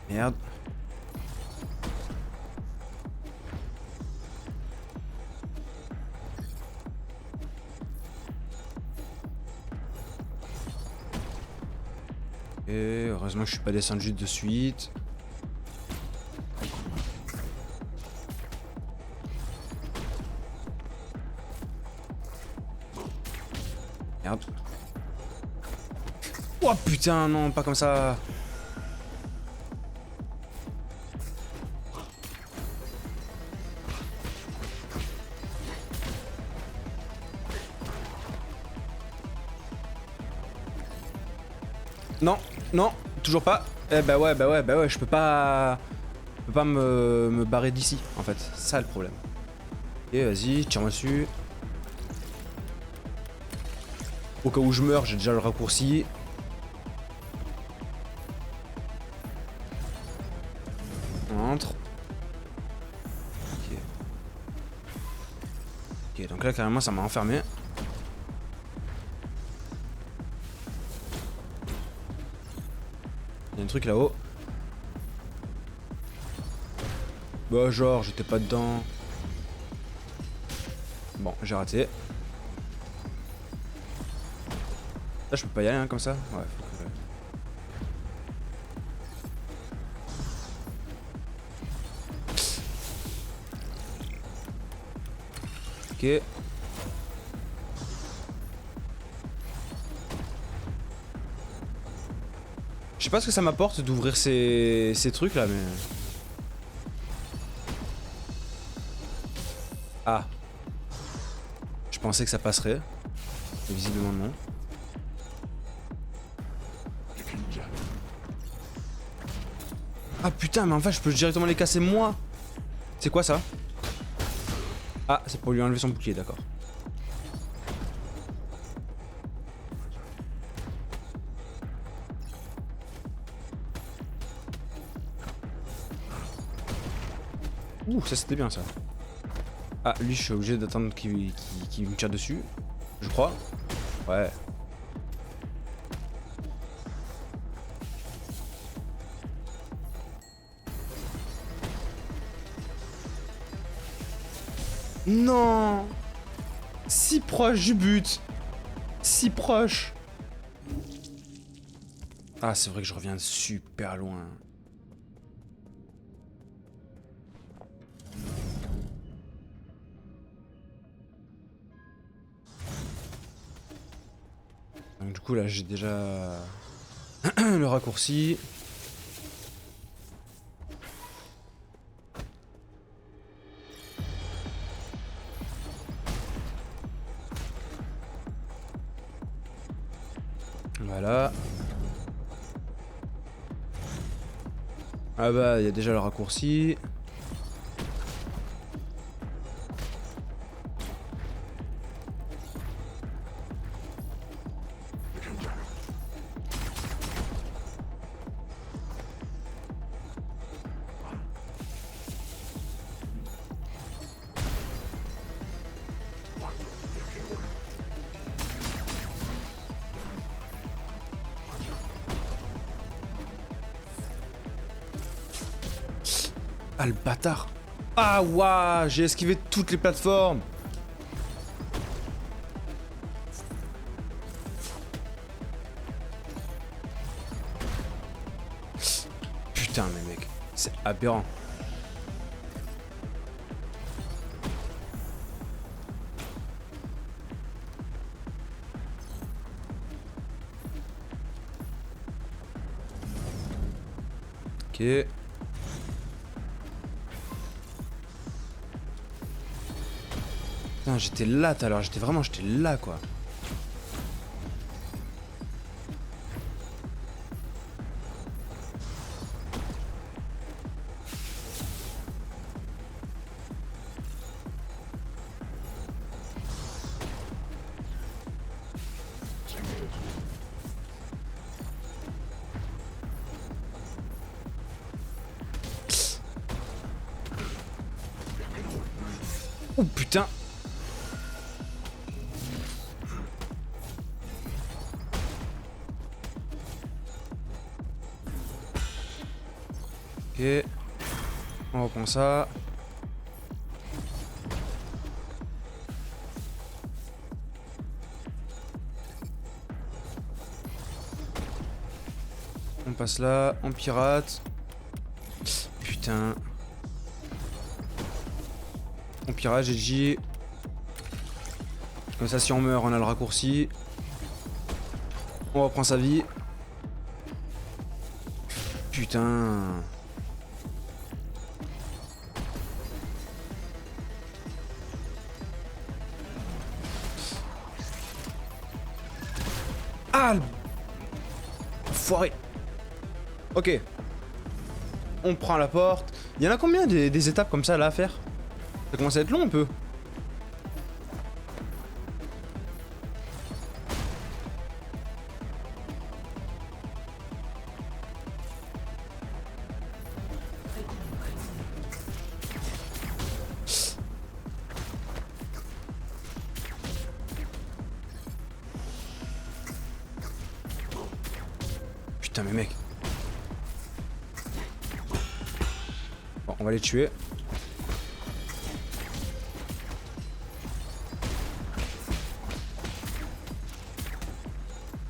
Merde. Et heureusement que je suis pas descendu de suite. Merde. Oh putain, non, pas comme ça. Non, non, toujours pas. Eh bah ouais, je peux pas... Je peux pas me barrer d'ici, en fait. C'est ça le problème. Et vas-y, tire-moi dessus. Au cas où je meurs, j'ai déjà le raccourci. On entre. Ok. Ok, donc là, carrément, ça m'a enfermé. Il y a un truc là-haut. Bah genre, j'étais pas dedans. Bon, j'ai raté. Là, je peux pas y aller hein, comme ça. Ouais, faut que... Ok. Je sais pas ce que ça m'apporte d'ouvrir ces trucs là, mais... Ah. Je pensais que ça passerait. Mais visiblement non. Ah putain, mais en fait je peux directement les casser moi. C'est quoi ça? Ah, c'est pour lui enlever son bouclier, d'accord. Ouh, ça c'était bien ça. Ah, lui, je suis obligé d'attendre qu'il me tire dessus. Je crois. Ouais. Non! Si proche du but! Si proche! Ah, c'est vrai que je reviens super loin. Donc, du coup, là, j'ai déjà le raccourci. Voilà. Ah bah, il y a déjà le raccourci. Ah, le bâtard! Ah, waouh! J'ai esquivé toutes les plateformes! Putain, mais mec, c'est aberrant. Ok. Putain, j'étais là tout à l'heure, j'étais là quoi. Oh putain! Ok. On reprend ça. On passe là, on pirate. Putain. On pirate, j'ai dit. Comme ça, si on meurt, on a le raccourci. On reprend sa vie. Putain. Ah, foiré. Ok. On prend la porte. Il y en a combien des étapes comme ça là à faire? Ça commence à être long un peu. Putain mais mec. Bon, on va les tuer.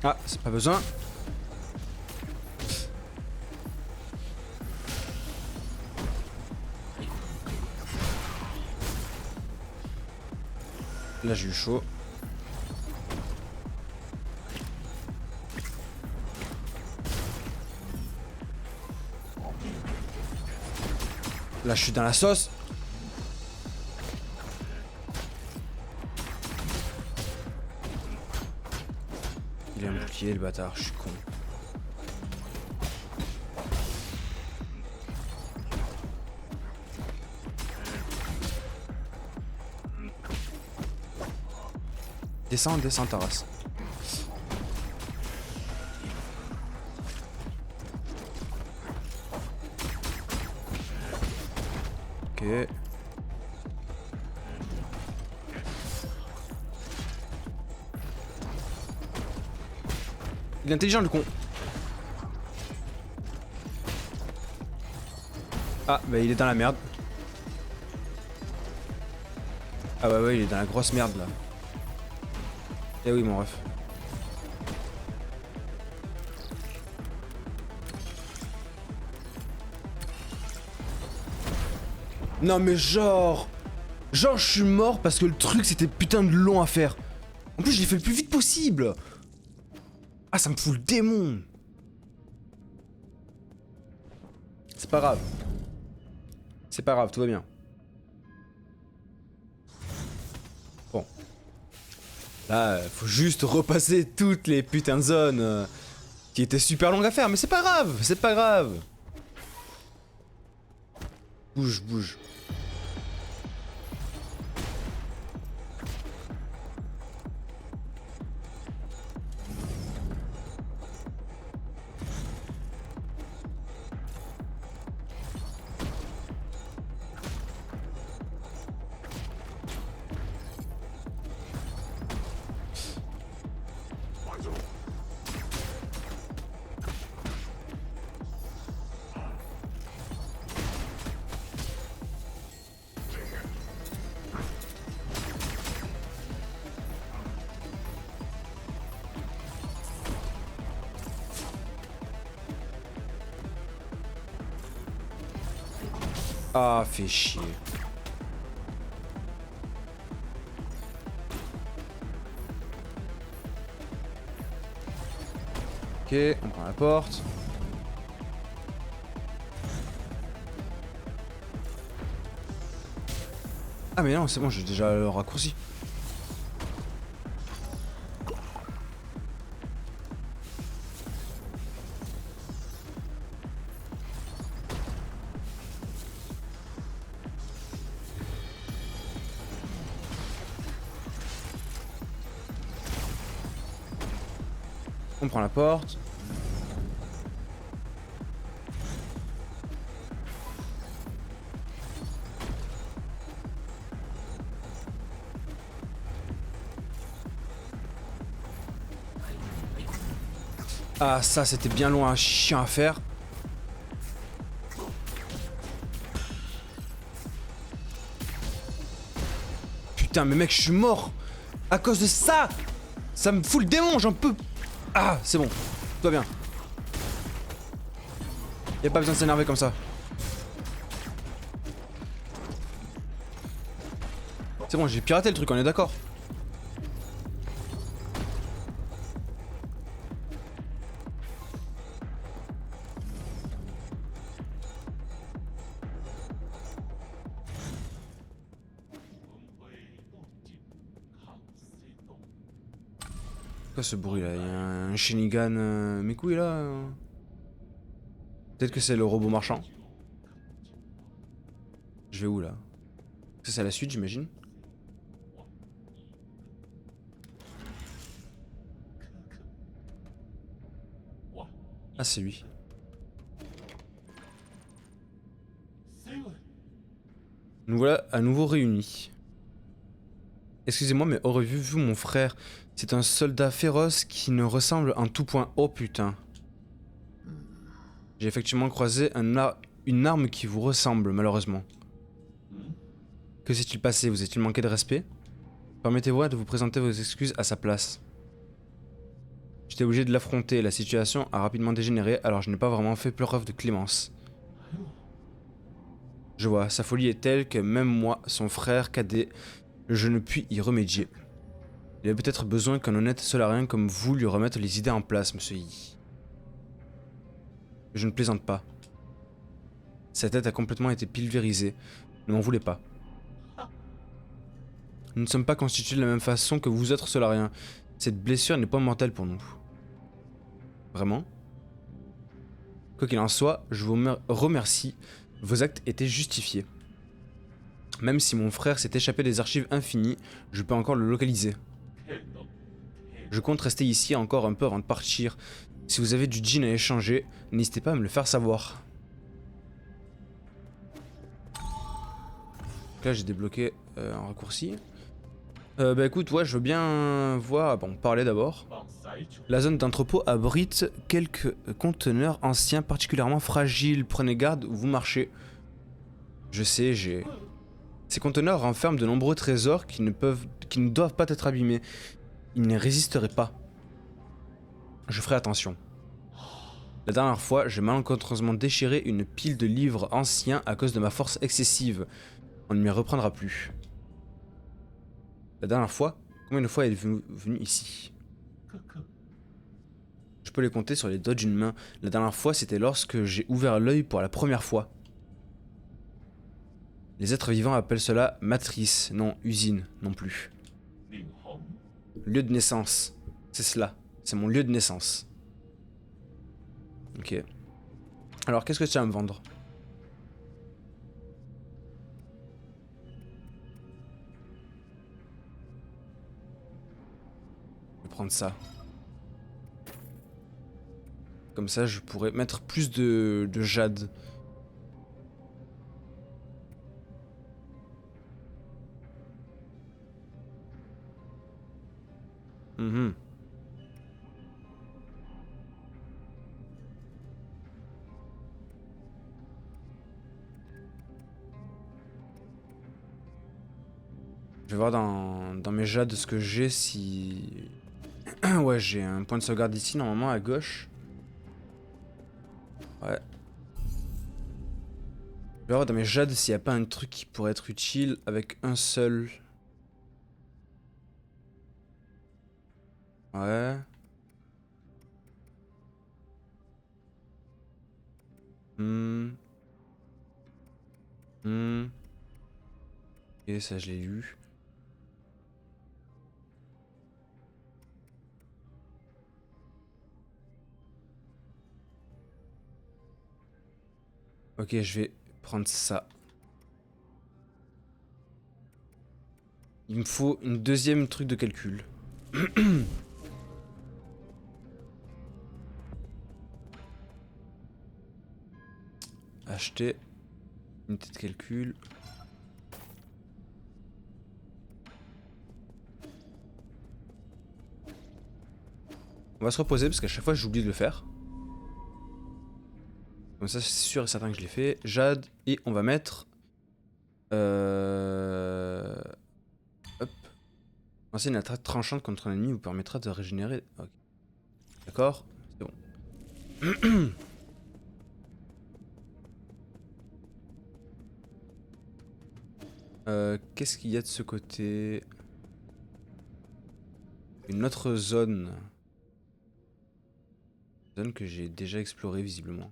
Ah, c'est pas besoin. Là j'ai eu chaud. Là je suis dans la sauce. Il a un bouclier le bâtard, je suis con. Descends, descends ta race. Ok. Il est intelligent le con. Ah bah il est dans la merde. Ah bah ouais il est dans la grosse merde là. Eh oui mon ref. Non mais genre je suis mort parce que le truc c'était putain de long à faire. En plus je l'ai fait le plus vite possible. Ah ça me fout le démon. C'est pas grave. C'est pas grave, tout va bien. Bon. Là, faut juste repasser toutes les putains de zones qui étaient super longues à faire, mais c'est pas grave, c'est pas grave. Bouge, bouge. Ah, fait chier. Ok, on prend la porte. Ah mais non, c'est bon, j'ai déjà le raccourci. On prend la porte. Ah ça c'était bien loin, chiant à faire. Putain mais mec je suis mort à cause de ça. Ça me fout le démon, j'en peux. Ah c'est bon, tout va bien. Y'a pas besoin de s'énerver comme ça. C'est bon, j'ai piraté le truc, on est d'accord. Quoi ce bruit là? Y'a un Shinigan mes couilles là. Peut-être que c'est le robot marchand. Je vais où là? Ça c'est la suite j'imagine. Ah c'est lui. Nous voilà à nouveau réunis. Excusez-moi mais aurez-vous vu mon frère? C'est un soldat féroce qui ne ressemble en tout point. Oh putain. J'ai effectivement croisé une arme qui vous ressemble malheureusement. Que s'est-il passé? Vous a-t-il manqué de respect? Permettez-moi de vous présenter vos excuses à sa place. J'étais obligé de l'affronter, la situation a rapidement dégénéré alors je n'ai pas vraiment fait preuve de clémence. Je vois, sa folie est telle que même moi, son frère cadet, je ne puis y remédier. Il a peut-être besoin qu'un honnête solarien comme vous lui remette les idées en place, monsieur Yi. Je ne plaisante pas. Sa tête a complètement été pulvérisée. Ne m'en voulez pas. Nous ne sommes pas constitués de la même façon que vous autres solariens. Cette blessure n'est pas mortelle pour nous. Vraiment? Quoi qu'il en soit, je vous remercie. Vos actes étaient justifiés. Même si mon frère s'est échappé des archives infinies, je peux encore le localiser. Je compte rester ici encore un peu avant de partir. Si vous avez du jean à échanger, n'hésitez pas à me le faire savoir. Là j'ai débloqué un raccourci. Bah écoute, ouais, je veux bien voir, bon, parler d'abord. La zone d'entrepôt abrite quelques conteneurs anciens particulièrement fragiles. Prenez garde où vous marchez. Je sais, j'ai... Ces conteneurs renferment de nombreux trésors qui ne doivent pas être abîmés. Ils ne résisteraient pas. Je ferai attention. La dernière fois, j'ai malencontreusement déchiré une pile de livres anciens à cause de ma force excessive. On ne m'y reprendra plus. La dernière fois, combien de fois êtes-vous venu ici? Je peux les compter sur les doigts d'une main. La dernière fois, c'était lorsque j'ai ouvert l'œil pour la première fois. Les êtres vivants appellent cela matrice, non usine, non plus. Lieu de naissance. C'est cela. C'est mon lieu de naissance. Ok. Alors, qu'est-ce que tu as à me vendre? Je vais prendre ça. Comme ça, je pourrais mettre plus de jade. Mhm. Je vais voir dans mes jades ce que j'ai si... Ouais, j'ai un point de sauvegarde ici, normalement, à gauche. Ouais. Je vais voir dans mes jades s'il n'y a pas un truc qui pourrait être utile avec un seul. Ouais. Hmm. Hmm. Ok, ça je l'ai lu. Ok, je vais prendre ça. Il me faut une deuxième truc de calcul. Acheter. Unité de calcul. On va se reposer parce qu'à chaque fois j'oublie de le faire. Comme ça c'est sûr et certain que je l'ai fait. Jade. Et on va mettre... Hop. Lancer une attaque tranchante contre un ennemi vous permettra de régénérer... Ok. D'accord. C'est bon. Qu'est-ce qu'il y a de ce côté? Une autre zone. Zone que j'ai déjà explorée visiblement.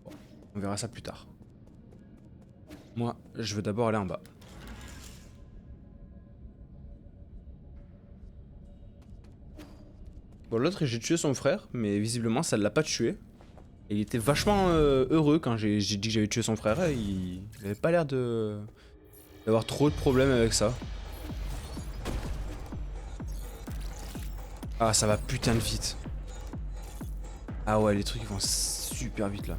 Bon, on verra ça plus tard. Moi, je veux d'abord aller en bas. Bon, l'autre, j'ai tué son frère, mais visiblement, ça ne l'a pas tué. Et il était vachement heureux quand j'ai dit que j'avais tué son frère. Il avait pas l'air d'avoir trop de problèmes avec ça. Ah, ça va putain de vite. Ah ouais, les trucs ils vont super vite là.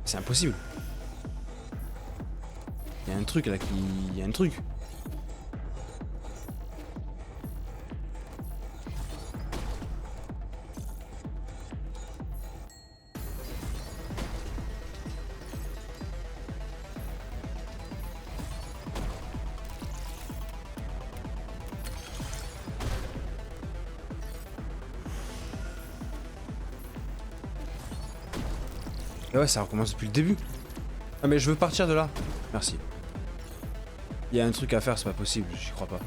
C'est impossible. Il y a un truc là qui... Il y a un truc. Et ouais, ça recommence depuis le début. Ah mais je veux partir de là. Merci. Il y a un truc à faire, c'est pas possible, j'y crois pas.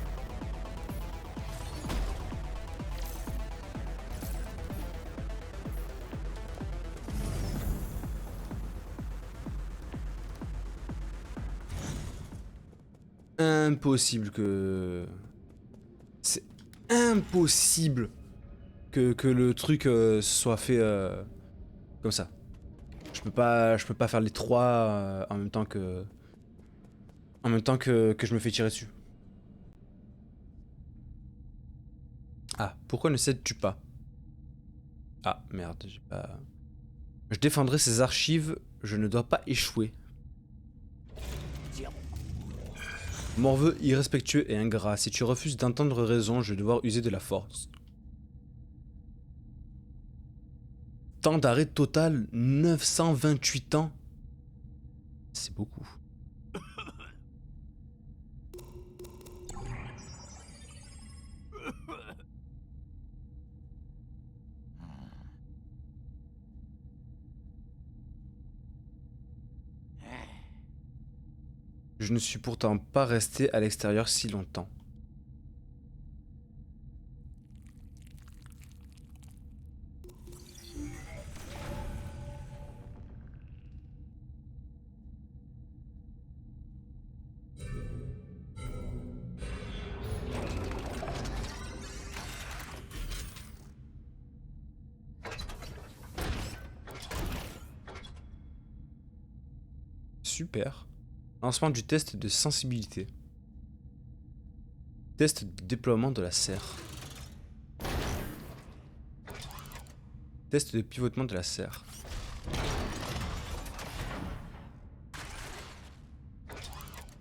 Impossible que... C'est impossible que le truc soit fait comme ça. Je peux pas faire les trois en même temps que... En même temps que je me fais tirer dessus. Ah, pourquoi ne cèdes-tu pas? Ah, merde, j'ai pas... Je défendrai ces archives, je ne dois pas échouer. Morveux, irrespectueux et ingrat, si tu refuses d'entendre raison, je vais devoir user de la force. Temps d'arrêt total, 928 ans. C'est beaucoup. Je ne suis pourtant pas resté à l'extérieur si longtemps. Super. Lancement du test de sensibilité. Test de déploiement de la serre. Test de pivotement de la serre.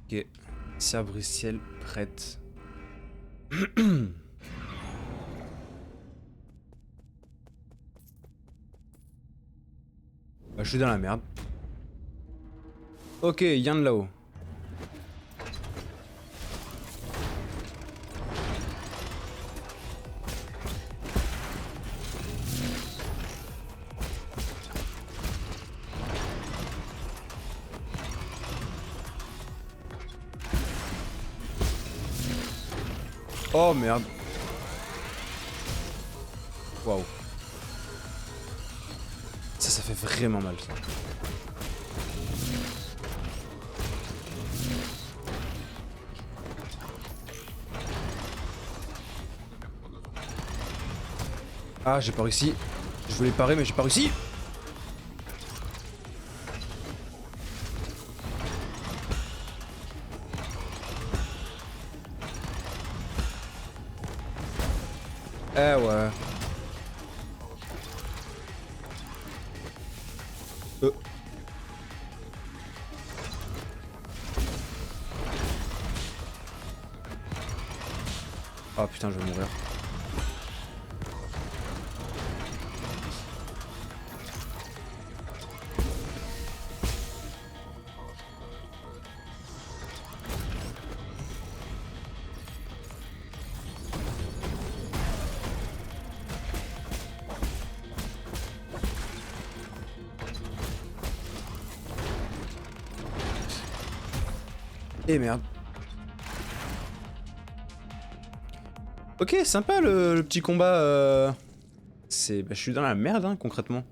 Ok. Serre bricielle prête. Bah, je suis dans la merde. Ok, Yann là-haut. Oh merde. Waouh. Ça fait vraiment mal ça. Ah, j'ai pas réussi. Je voulais parer, mais j'ai pas réussi. Eh ouais. Oh putain, je vais mourir. Eh merde. Ok, sympa le petit combat. C'est, bah, je suis dans la merde, hein, concrètement.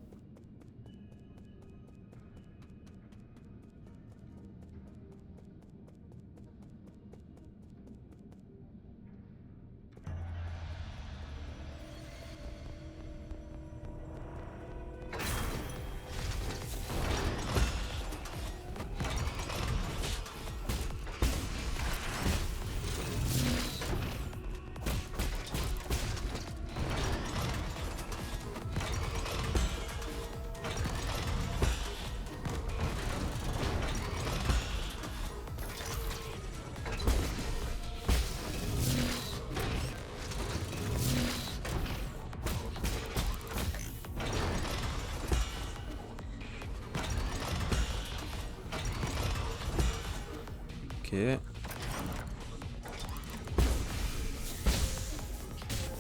Ok.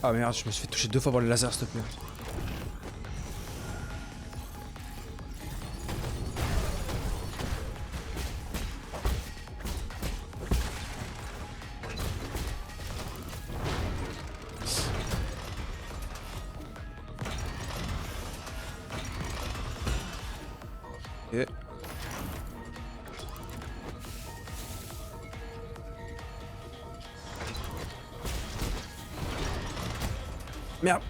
Ah merde, je me suis fait toucher 2 fois par le laser, s'il te plaît. Ok. Merde.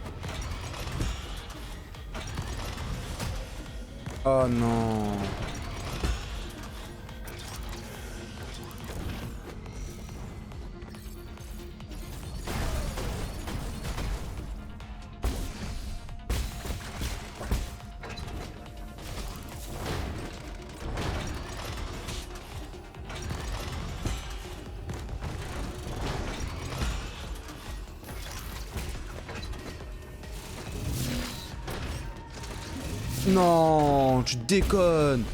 Oh non. Non, tu déconnes.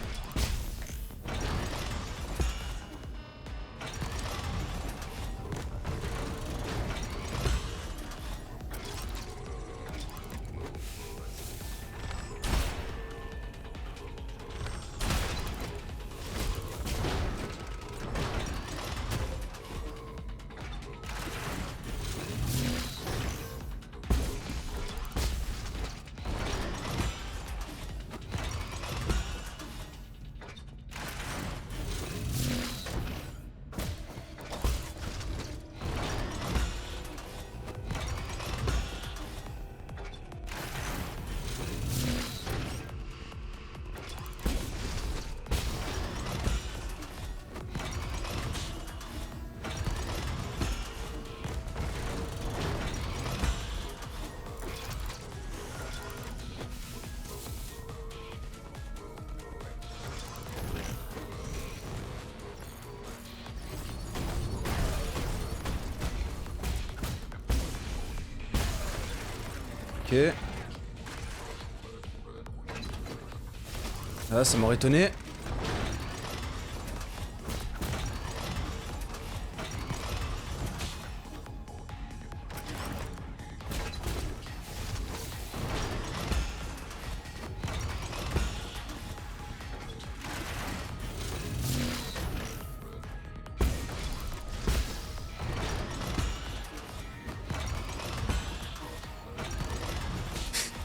Ok. Ah, ça m'aurait étonné.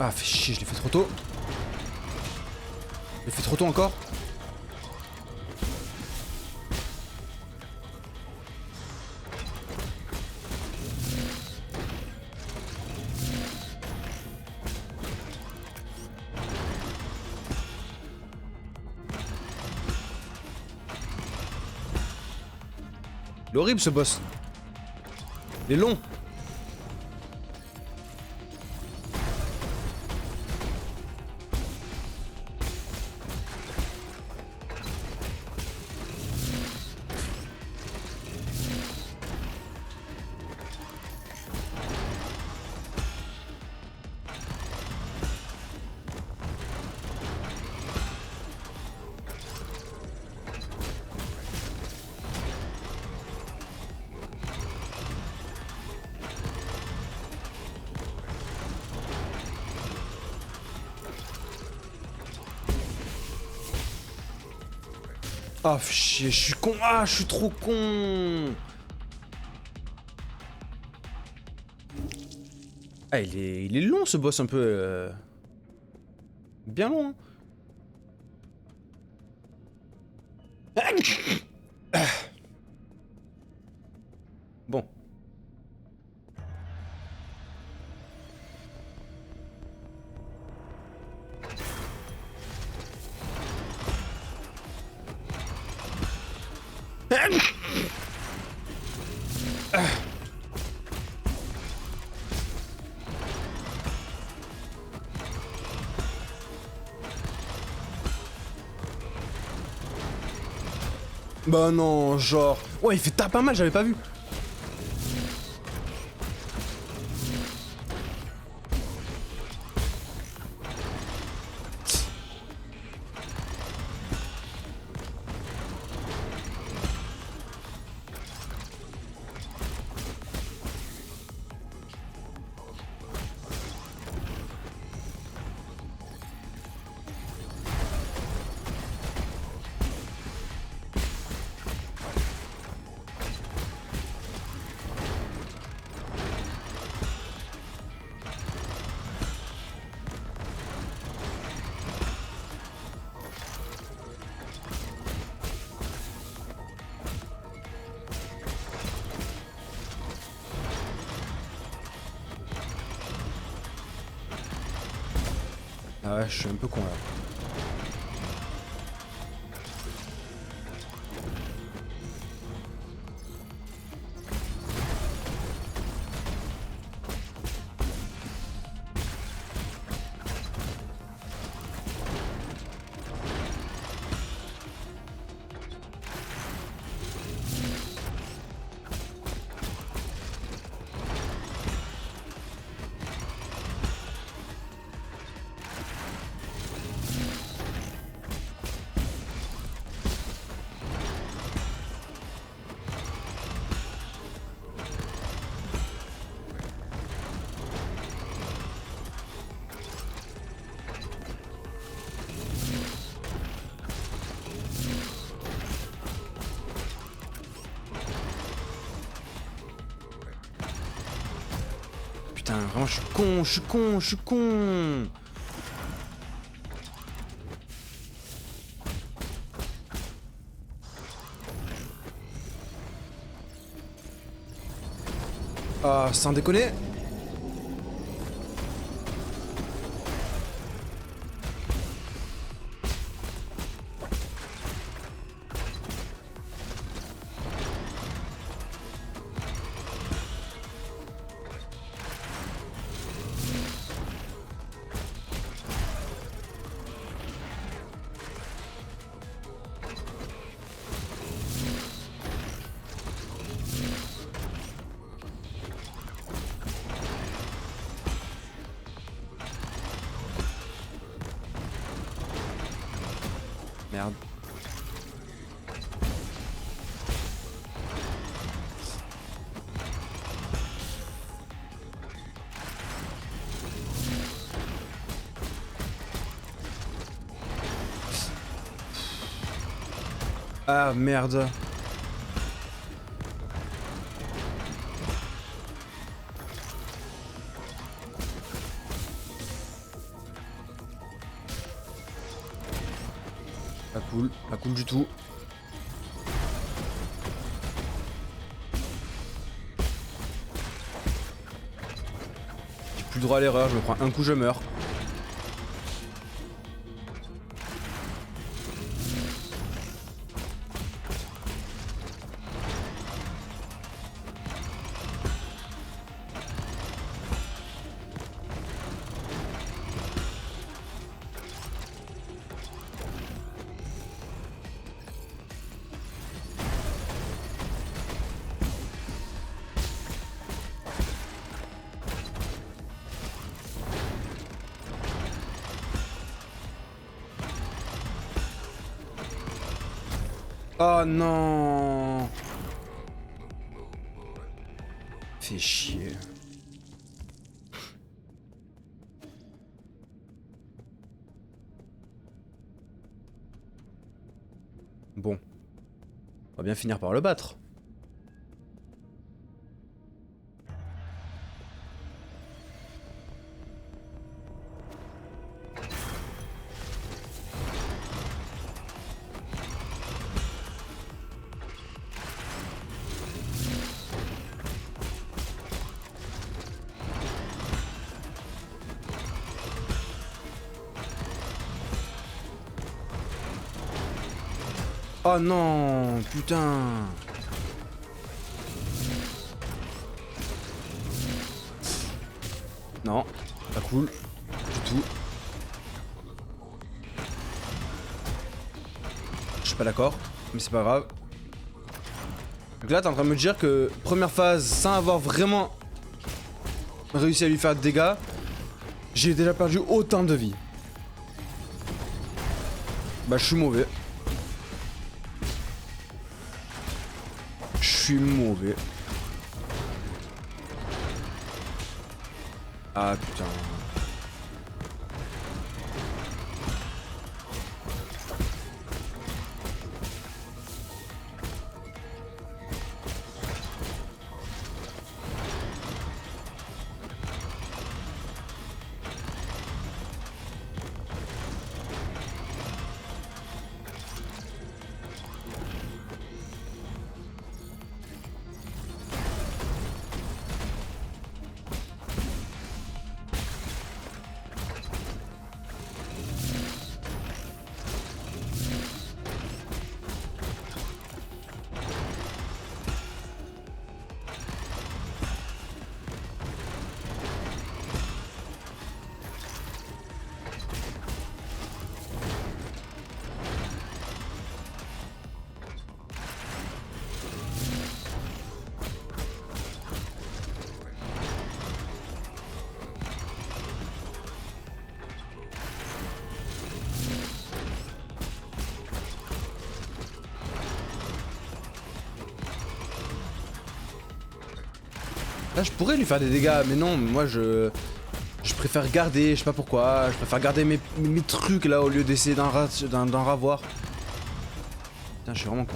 Ah, fait chier, je l'ai fait trop tôt. Je l'ai fait trop tôt encore. Il est horrible ce boss. Il est long. Ah, chier, je suis con. Ah, je suis trop con. Ah, il est long ce boss un peu. Bien long. Hein. Bon. Bah non, genre... Ouais, il fait tape pas mal, j'avais pas vu. Ah ouais, je suis un peu con là. vraiment, je suis con, je suis con, je suis con. Ah, sans déconner. Merde. Ah merde. Pas cool du tout. J'ai plus le droit à l'erreur, je me prends un coup, je meurs. Oh non. Fais chier. Bon. On va bien finir par le battre. Oh non, putain. Non, pas cool. Du tout. Je suis pas d'accord, mais c'est pas grave. Donc là, t'es en train de me dire que première phase, sans avoir vraiment réussi à lui faire de dégâts, j'ai déjà perdu autant de vie. Bah, je suis mauvais. Je suis mauvais. Ah putain. Là, je pourrais lui faire des dégâts, mais non, moi je préfère garder, je sais pas pourquoi, je préfère garder mes trucs là au lieu d'essayer d'en ravoir. Putain, je suis vraiment con.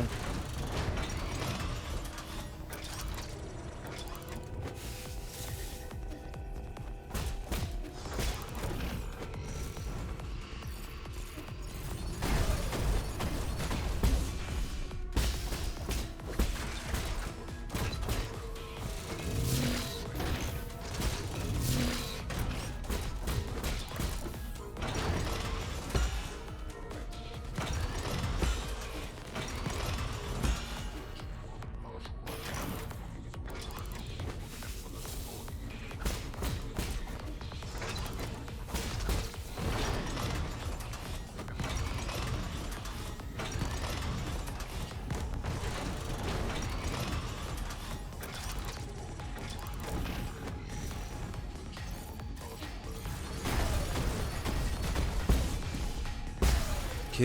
Ok.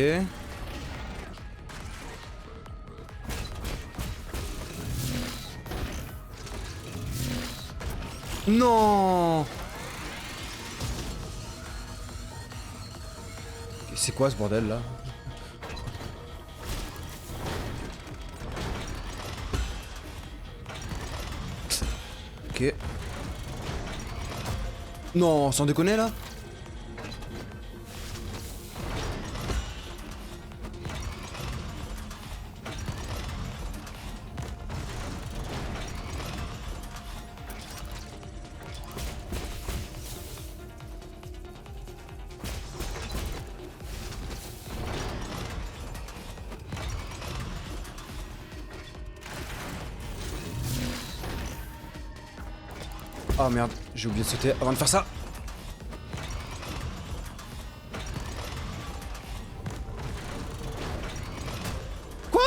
Non. C'est quoi ce bordel là? Ok. Non, sans déconner là? Oh merde, j'ai oublié de sauter avant de faire ça. Quoi?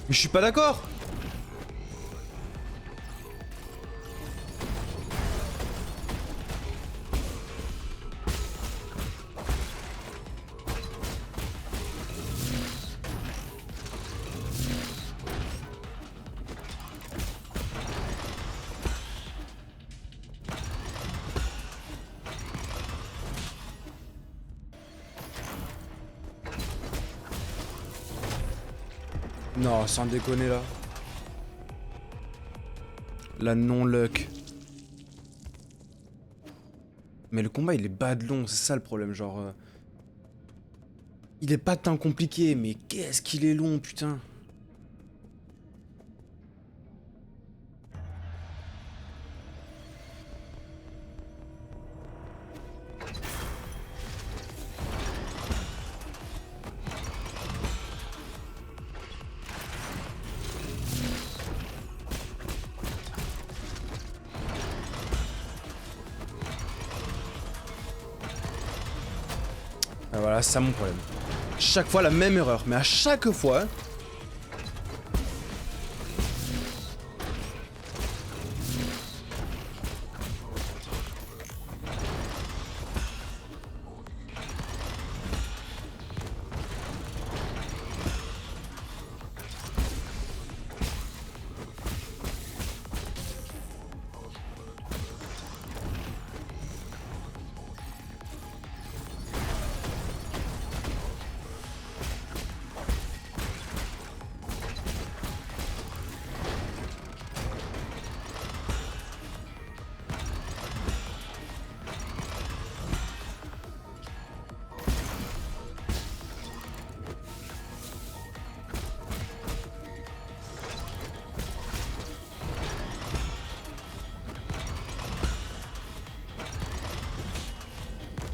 Mais je suis pas d'accord. Non, sans déconner là. La non-luck. Mais le combat il est bas de long, c'est ça le problème, genre... Il est pas tant compliqué, mais qu'est-ce qu'il est long, putain. Ah, voilà, c'est ça mon problème. Chaque fois la même erreur, mais à chaque fois...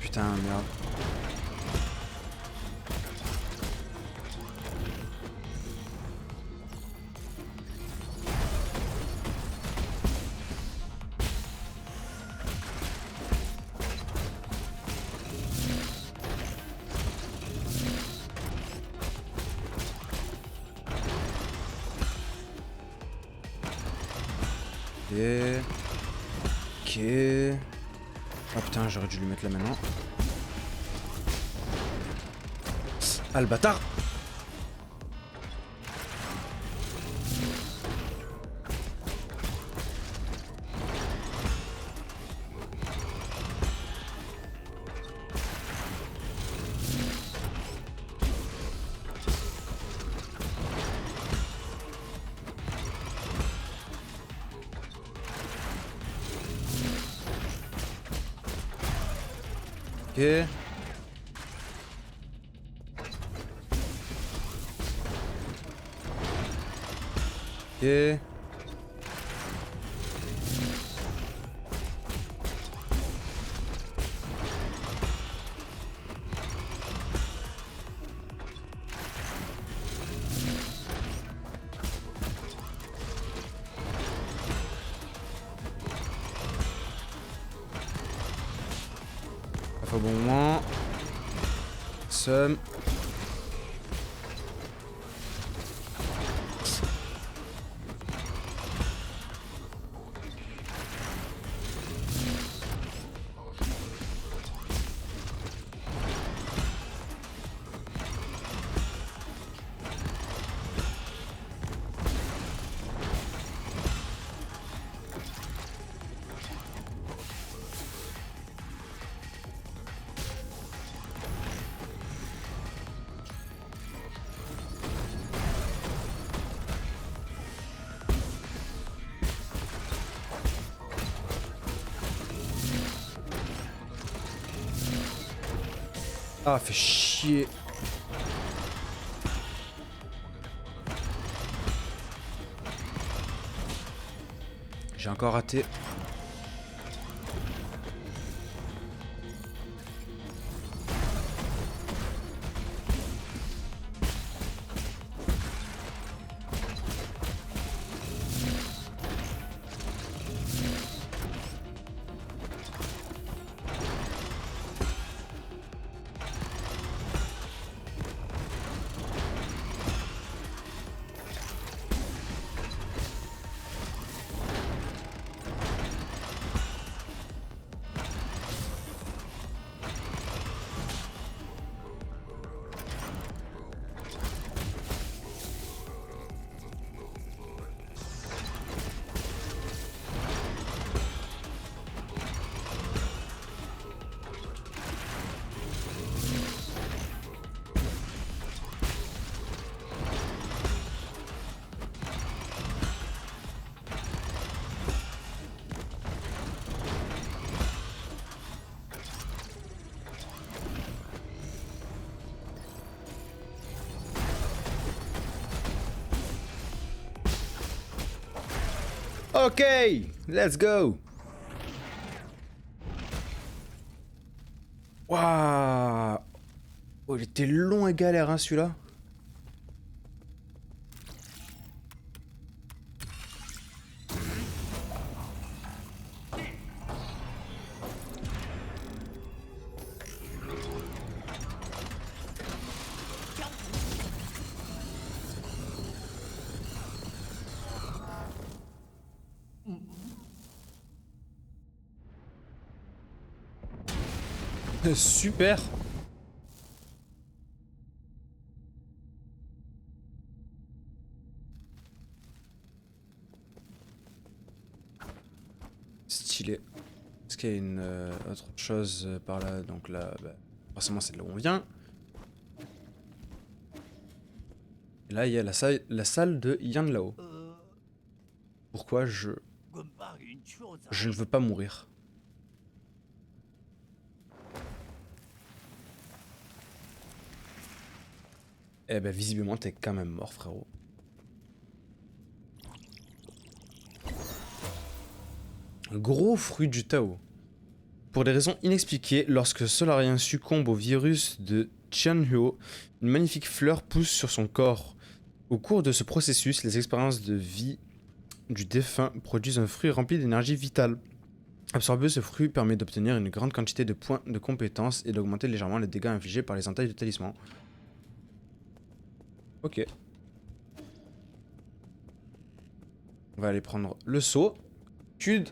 Putain, merde. Ok. Ok. Oh putain, j'aurais dû lui mettre là maintenant. Ah le bâtard! Ok. Ok. Au bon moment. Somme. Ah, fait chier. J'ai encore raté. Ok, let's go. Waouh. Oh, il était long et galère, hein, celui-là. Super. Stylé. Est-ce qu'il y a une autre chose par là? Donc là, bah, forcément c'est de là où on vient. Et là, il y a la salle de Yanlao. Pourquoi je ne veux pas mourir? Eh ben, visiblement, t'es quand même mort, frérot. Gros fruit du Tao. Pour des raisons inexpliquées, lorsque Solarien succombe au virus de Qianhuo, une magnifique fleur pousse sur son corps. Au cours de ce processus, les expériences de vie du défunt produisent un fruit rempli d'énergie vitale. Absorber ce fruit permet d'obtenir une grande quantité de points de compétence et d'augmenter légèrement les dégâts infligés par les entailles de talisman. Ok. On va aller prendre le seau. Cud.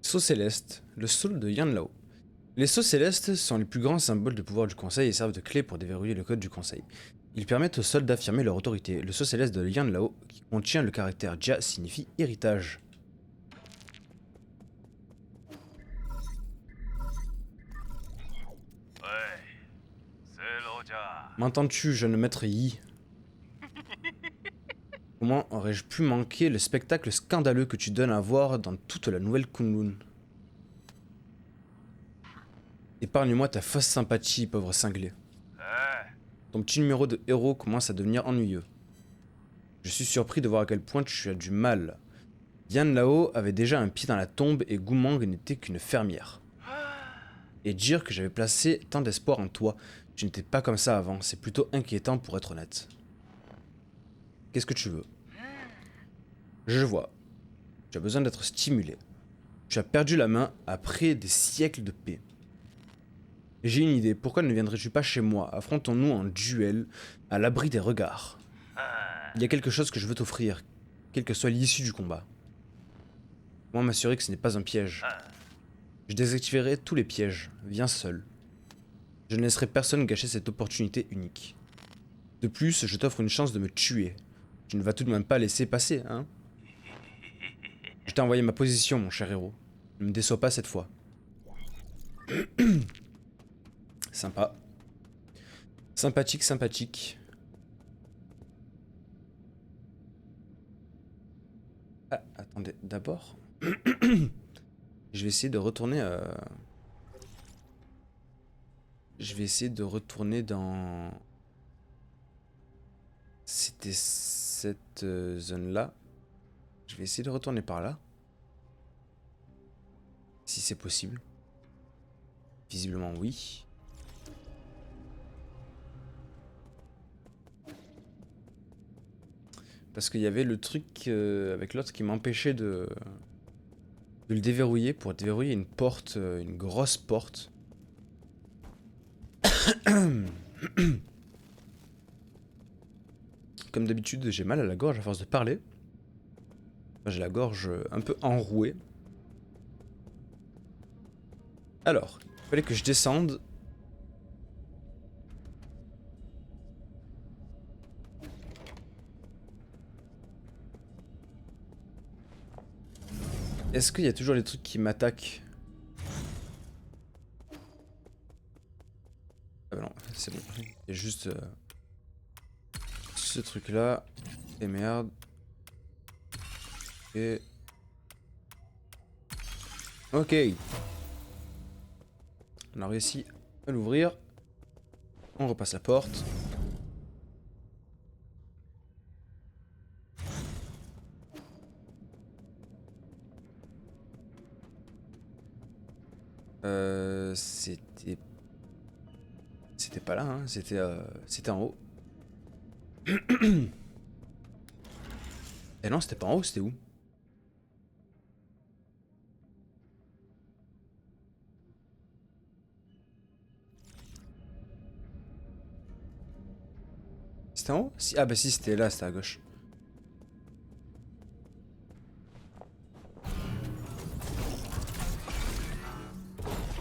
Sceau céleste, le sceau de Yanlao. Les sceaux célestes sont les plus grands symboles de pouvoir du conseil et servent de clé pour déverrouiller le code du conseil. Ils permettent aux sols d'affirmer leur autorité. Le sceau céleste de Yanlao, qui contient le caractère Jia, signifie héritage. M'entends-tu, jeune maître Yi? Comment aurais-je pu manquer le spectacle scandaleux que tu donnes à voir dans toute la nouvelle Kunlun? Épargne-moi ta fausse sympathie, pauvre cinglé. Ton petit numéro de héros commence à devenir ennuyeux. Je suis surpris de voir à quel point tu as du mal. Yan Lao avait déjà un pied dans la tombe et Gumang n'était qu'une fermière. Et dire que j'avais placé tant d'espoir en toi, tu n'étais pas comme ça avant, c'est plutôt inquiétant pour être honnête. Qu'est-ce que tu veux? Je vois. Tu as besoin d'être stimulé. Tu as perdu la main après des siècles de paix. J'ai une idée, pourquoi ne viendrais-tu pas chez moi? Affrontons-nous en duel, à l'abri des regards. Il y a quelque chose que je veux t'offrir, quelle que soit l'issue du combat. Comment m'assurer que ce n'est pas un piège? Je désactiverai tous les pièges, viens seul. Je ne laisserai personne gâcher cette opportunité unique. De plus, je t'offre une chance de me tuer. Tu ne vas tout de même pas laisser passer, hein? Je t'ai envoyé ma position, mon cher héros. Ne me déçois pas cette fois. Sympa. Sympathique, sympathique. Ah, attendez, d'abord... Je vais essayer de retourner... Je vais essayer de retourner dans... C'était cette zone-là. Je vais essayer de retourner par là. Si c'est possible. Visiblement oui. Parce qu'il y avait le truc avec l'autre qui m'empêchait de le déverrouiller pour déverrouiller une porte, une grosse porte. Comme d'habitude, j'ai mal à la gorge à force de parler. Enfin, j'ai la gorge un peu enrouée. Alors, il fallait que je descende. Est-ce qu'il y a toujours les trucs qui m'attaquent? Ah bah non, c'est bon. Il y a juste ce truc là. Et merde. Et... Ok. On a réussi à l'ouvrir. On repasse la porte. C'était... C'était pas là, hein. C'était en haut. Eh non, c'était pas en haut, c'était où? C'était en haut? Si, ah bah si, c'était là, c'était à gauche.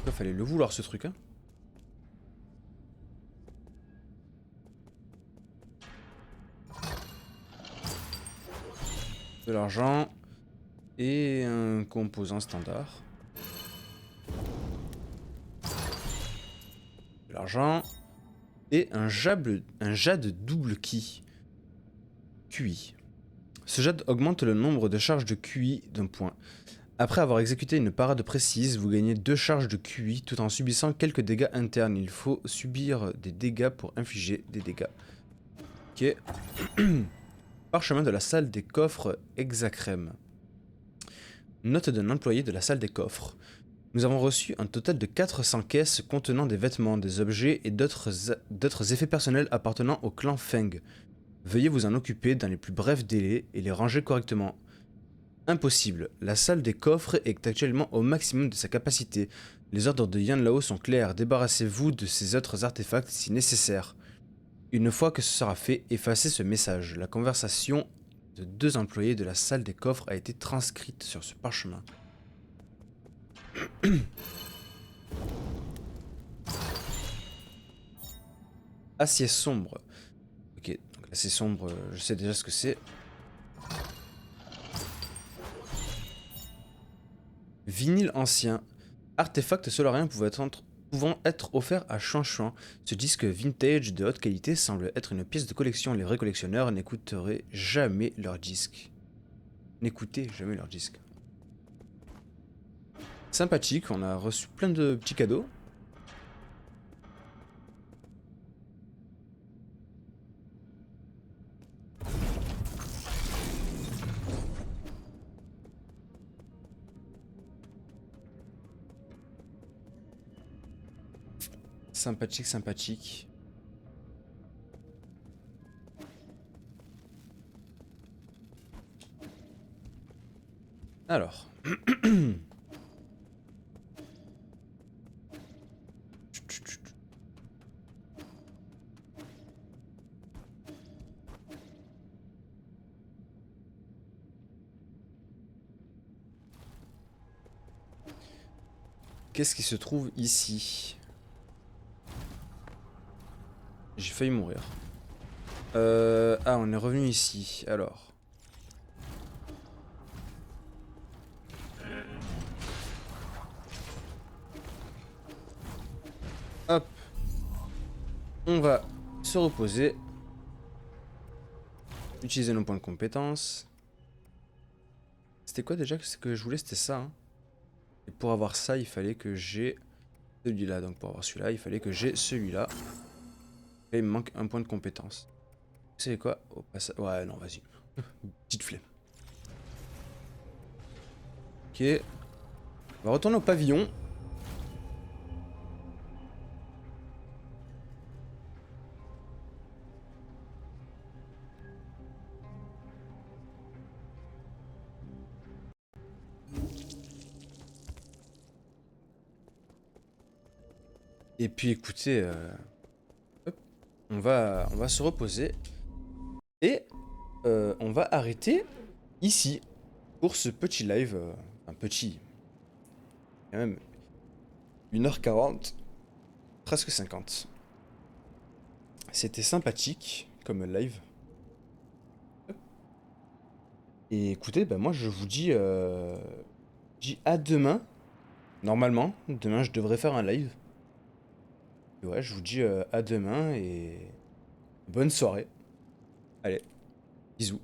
Il fallait le vouloir ce truc, hein. De l'argent et un composant standard. De l'argent et un jade double QI. Ce jade augmente le nombre de charges de QI d'un point. Après avoir exécuté une parade précise, vous gagnez 2 charges de QI tout en subissant quelques dégâts internes. Il faut subir des dégâts pour infliger des dégâts. Ok. Parchemin de la salle des coffres Hexacrème. Note d'un employé de la salle des coffres. Nous avons reçu un total de 400 caisses contenant des vêtements, des objets et d'autres effets personnels appartenant au clan Feng. Veuillez vous en occuper dans les plus brefs délais et les ranger correctement. Impossible. La salle des coffres est actuellement au maximum de sa capacité. Les ordres de Yanlao sont clairs. Débarrassez-vous de ces autres artefacts si nécessaire. Une fois que ce sera fait, effacez ce message. La conversation de 2 employés de la salle des coffres a été transcrite sur ce parchemin. Acier sombre. C'est sombre, je sais déjà ce que c'est. Vinyle ancien. Artefact solarien pouvant être offert à Chanchouin. Ce disque vintage de haute qualité semble être une pièce de collection. Les vrais collectionneurs n'écouteraient jamais leur disque. N'écoutez jamais leur disque. Sympathique, on a reçu plein de petits cadeaux. Sympathique, sympathique. Alors. Qu'est-ce qui se trouve ici? J'ai failli mourir. Ah, on est revenu ici, alors. Hop. On va se reposer. Utiliser nos points de compétence. C'était quoi déjà ce que je voulais? C'était ça. Hein. Et pour avoir ça, il fallait que j'ai celui-là. Donc pour avoir celui-là, il fallait que j'ai celui-là. Et il me manque un point de compétence. Vous savez quoi? Au passage... Ouais, non, vas-y. Petite flemme. Ok. On va retourner au pavillon. Et puis écoutez, hop, on va se reposer. Et on va arrêter ici pour ce petit live. Un petit. Quand même 1h40. Presque 50. C'était sympathique comme live. Et écoutez, bah moi je vous dis à demain. Normalement, demain je devrais faire un live. Et ouais, je vous dis à demain et bonne soirée. Allez, bisous.